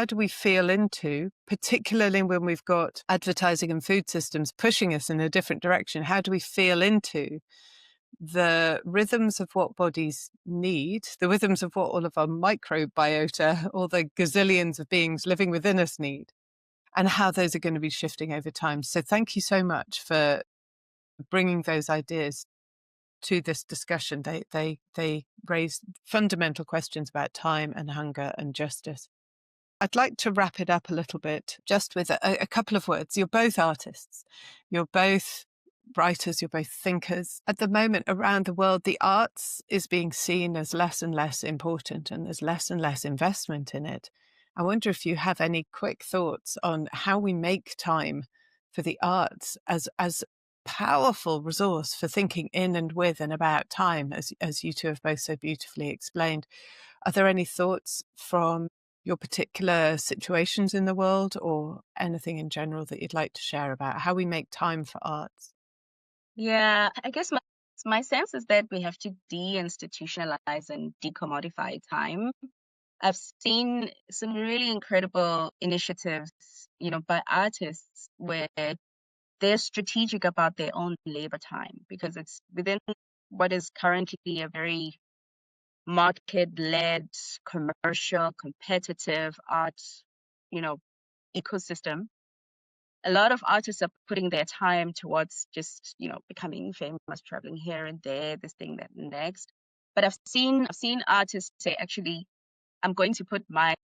do we feel into, particularly when we've got advertising and food systems pushing us in a different direction, how do we feel into the rhythms of what bodies need, the rhythms of what all of our microbiota, all the gazillions of beings living within us need, and how those are going to be shifting over time. So thank you so much for bringing those ideas to this discussion. They raise fundamental questions about time and hunger and justice. I'd like to wrap it up a little bit just with a couple of words. You're both artists. You're both writers. You're both thinkers. At the moment around the world, the arts is being seen as less and less important, and there's less and less investment in it. I wonder if you have any quick thoughts on how we make time for the arts as powerful resource for thinking in and with and about time, as you two have both so beautifully explained. Are there any thoughts from your particular situations in the world, or anything in general that you'd like to share about how we make time for arts? Yeah, I guess my sense is that we have to deinstitutionalize and decommodify time. I've seen some really incredible initiatives, by artists where they're strategic about their own labor time because it's within what is currently a very market-led, commercial, competitive art, you know, ecosystem. A lot of artists are putting their time towards just, becoming famous, traveling here and there, this thing, that, and next. But I've seen artists say, actually, I'm going to put my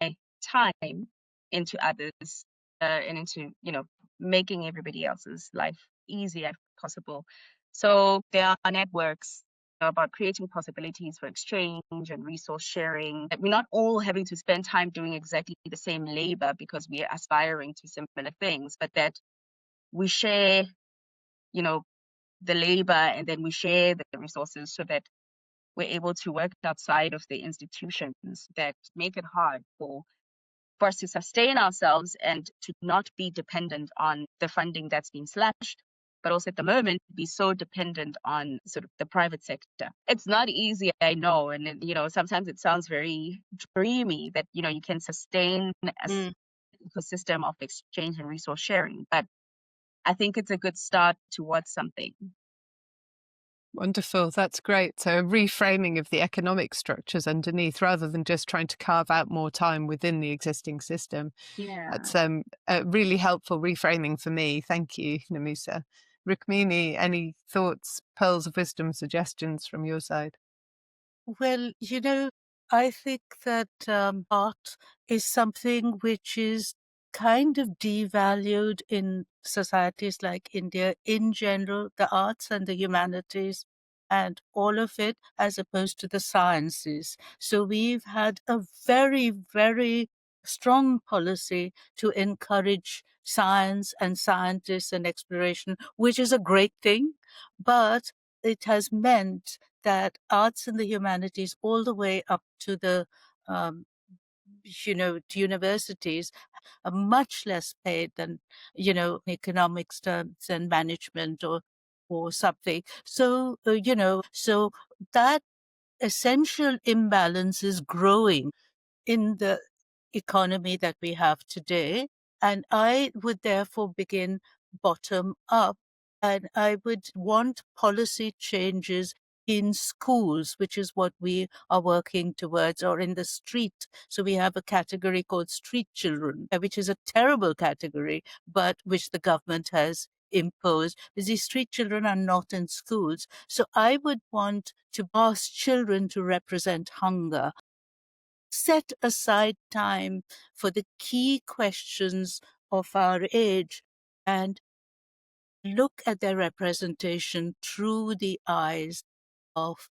time into others and into, making everybody else's life easy as possible. So there are networks about creating possibilities for exchange and resource sharing. That we're not all having to spend time doing exactly the same labor because we are aspiring to similar things, but that we share, the labor, and then we share the resources so that we're able to work outside of the institutions that make it hard for us to sustain ourselves and to not be dependent on the funding that's being slashed, but also at the moment be so dependent on sort of the private sector. It's not easy, I know, and sometimes it sounds very dreamy that you can sustain a ecosystem of exchange and resource sharing, but I think it's a good start towards something. Wonderful. That's great. So a reframing of the economic structures underneath rather than just trying to carve out more time within the existing system. Yeah. That's a really helpful reframing for me. Thank you, Nomusa. Rukmini, any thoughts, pearls of wisdom, suggestions from your side? Well, I think that art is something which is kind of devalued in societies like India in general, the arts and the humanities and all of it, as opposed to the sciences. So we've had a very, very strong policy to encourage science and scientists and exploration, which is a great thing. But it has meant that arts and the humanities, all the way up to the to universities, are much less paid than economics terms and management or something. So so that essential imbalance is growing in the economy that we have today. And I would therefore begin bottom up, and I would want policy changes in schools, which is what we are working towards, or in the street. So we have a category called street children, which is a terrible category, but which the government has imposed, because these street children are not in schools. So I would want to ask children to represent hunger, set aside time for the key questions of our age, and look at their representation through the eyes of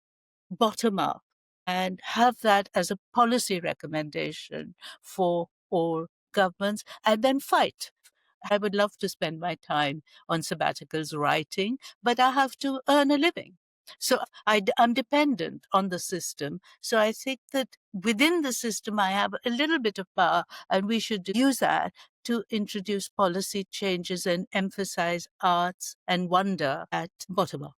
bottom up, and have that as a policy recommendation for all governments, and then fight. I would love to spend my time on sabbaticals writing, but I have to earn a living. So I'm dependent on the system. So I think that within the system, I have a little bit of power, and we should use that to introduce policy changes and emphasize arts and wonder at bottom up.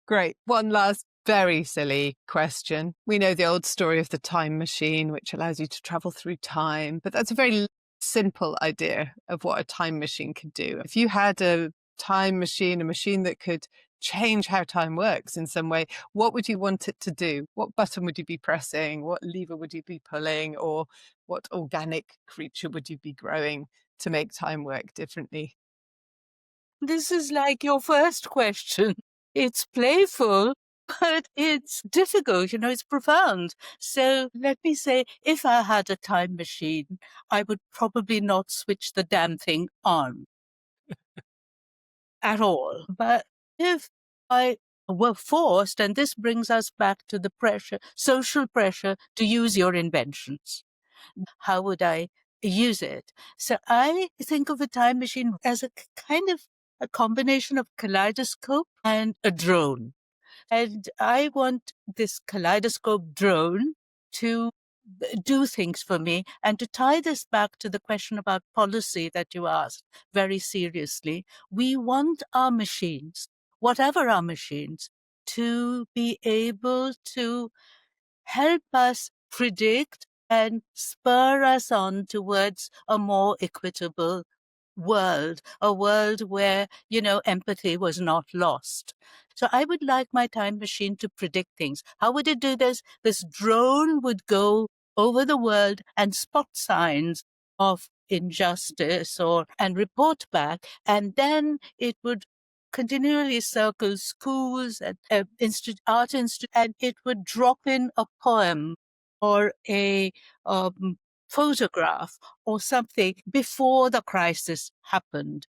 Great. One last very silly question. We know the old story of the time machine, which allows you to travel through time, but that's a very simple idea of what a time machine could do. If you had a time machine, a machine that could change how time works in some way, what would you want it to do? What button would you be pressing? What lever would you be pulling? Or what organic creature would you be growing to make time work differently? This is like your first question. It's playful, but it's difficult, it's profound. So let me say, if I had a time machine, I would probably not switch the damn thing on at all. But if I were forced, and this brings us back to the pressure, social pressure to use your inventions, how would I use it? So I think of a time machine as a kind of a combination of kaleidoscope and a drone. And I want this kaleidoscope drone to do things for me. And to tie this back to the question about policy that you asked very seriously, we want our machines, whatever our machines, to be able to help us predict and spur us on towards a more equitable world, a world where, empathy was not lost. So I would like my time machine to predict things. How would it do this? This drone would go over the world and spot signs of injustice and report back, and then it would continually circle schools and art institute, and it would drop in a poem or a photograph or something before the crisis happened.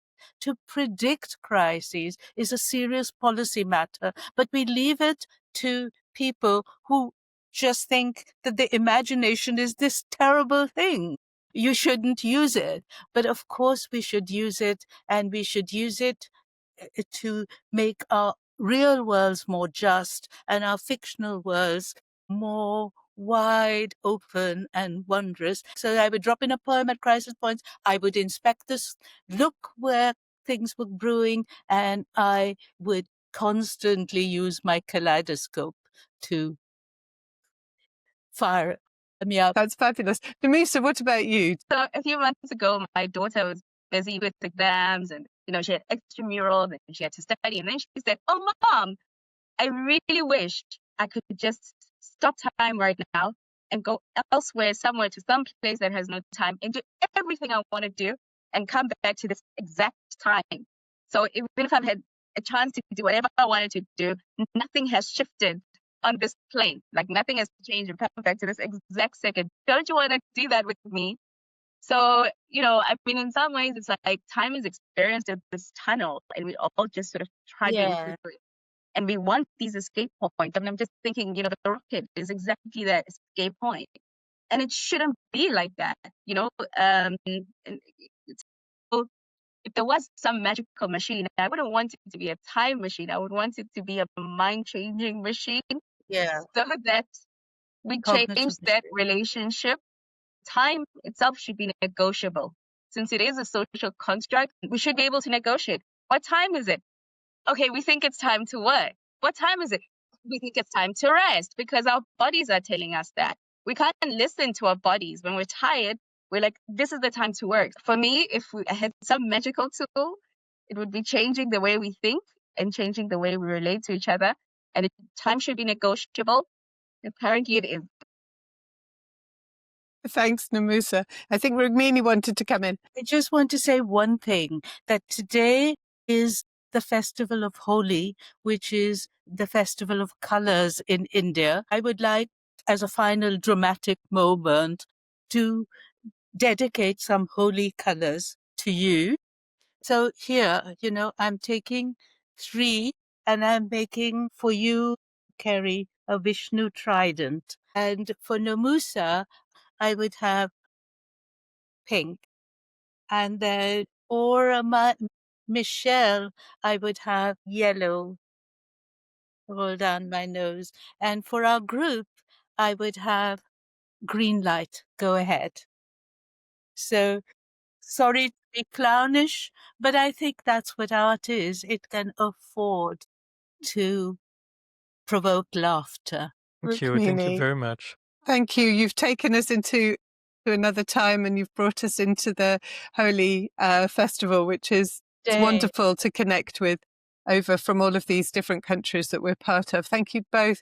To predict crises is a serious policy matter, but we leave it to people who just think that the imagination is this terrible thing. You shouldn't use it. But of course we should use it, and we should use it to make our real worlds more just and our fictional worlds more wide open and wondrous. So I would drop in a poem at crisis points. I would inspect this, look where things were brewing, and I would constantly use my kaleidoscope to fire me up. That's fabulous. Nomusa, what about you? So a few months ago, my daughter was busy with exams, and she had extramurals and she had to study. And then she said, "Oh, Mom, I really wish I could just stop time right now and go elsewhere, somewhere to some place that has no time, and do everything I want to do and come back to this exact time. So even if I've had a chance to do whatever I wanted to do, nothing has shifted on this plane. Like nothing has changed and come back to this exact second. Don't you want to do that with me?" So, I mean, in some ways, it's like time is experienced as this tunnel, and we all just sort of trudging through it. And we want these escape points. And I'm just thinking, the rocket is exactly that escape point. And it shouldn't be like that, So if there was some magical machine, I wouldn't want it to be a time machine. I would want it to be a mind-changing machine. Yeah. So that we change that relationship. Time itself should be negotiable. Since it is a social construct, we should be able to negotiate. What time is it? Okay, we think it's time to work. What time is it? We think it's time to rest, because our bodies are telling us that. We can't listen to our bodies. When we're tired, we're like, this is the time to work. For me, if I had some magical tool, it would be changing the way we think and changing the way we relate to each other. And time should be negotiable. Apparently it is. Thanks, Nomusa. I think Rukmini wanted to come in. I just want to say one thing, that today is the festival of Holi, which is the festival of colors in India. I would like, as a final dramatic moment, to dedicate some holy colors to you. So here, I'm taking 3 and I'm making for you, Keri, a Vishnu trident. And for Nomusa, I would have pink. And then for Michel, I would have yellow roll down my nose. And for our group, I would have green light, go ahead. So sorry to be clownish, but I think that's what art is. It can afford to provoke laughter. Thank you. Thank you very much. Thank you. You've taken us into another time, and you've brought us into the Holi festival, which is wonderful to connect with over from all of these different countries that we're part of. Thank you both.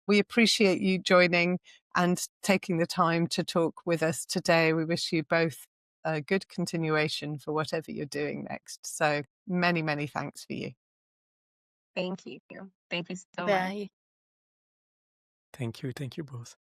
We appreciate you joining and taking the time to talk with us today. We wish you both a good continuation for whatever you're doing next. So many, many thanks for you. Thank you. Thank you so Bye. much. Thank you. Thank you both.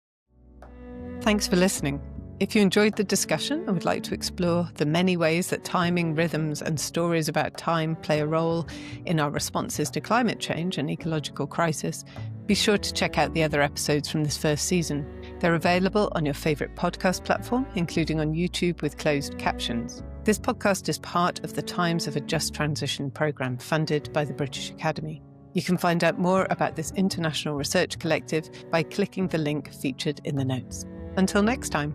Thanks for listening. If you enjoyed the discussion and would like to explore the many ways that timing, rhythms, and stories about time play a role in our responses to climate change and ecological crisis, be sure to check out the other episodes from this first season. They're available on your favourite podcast platform, including on YouTube with closed captions. This podcast is part of the Times of a Just Transition programme funded by the British Academy. You can find out more about this international research collective by clicking the link featured in the notes. Until next time.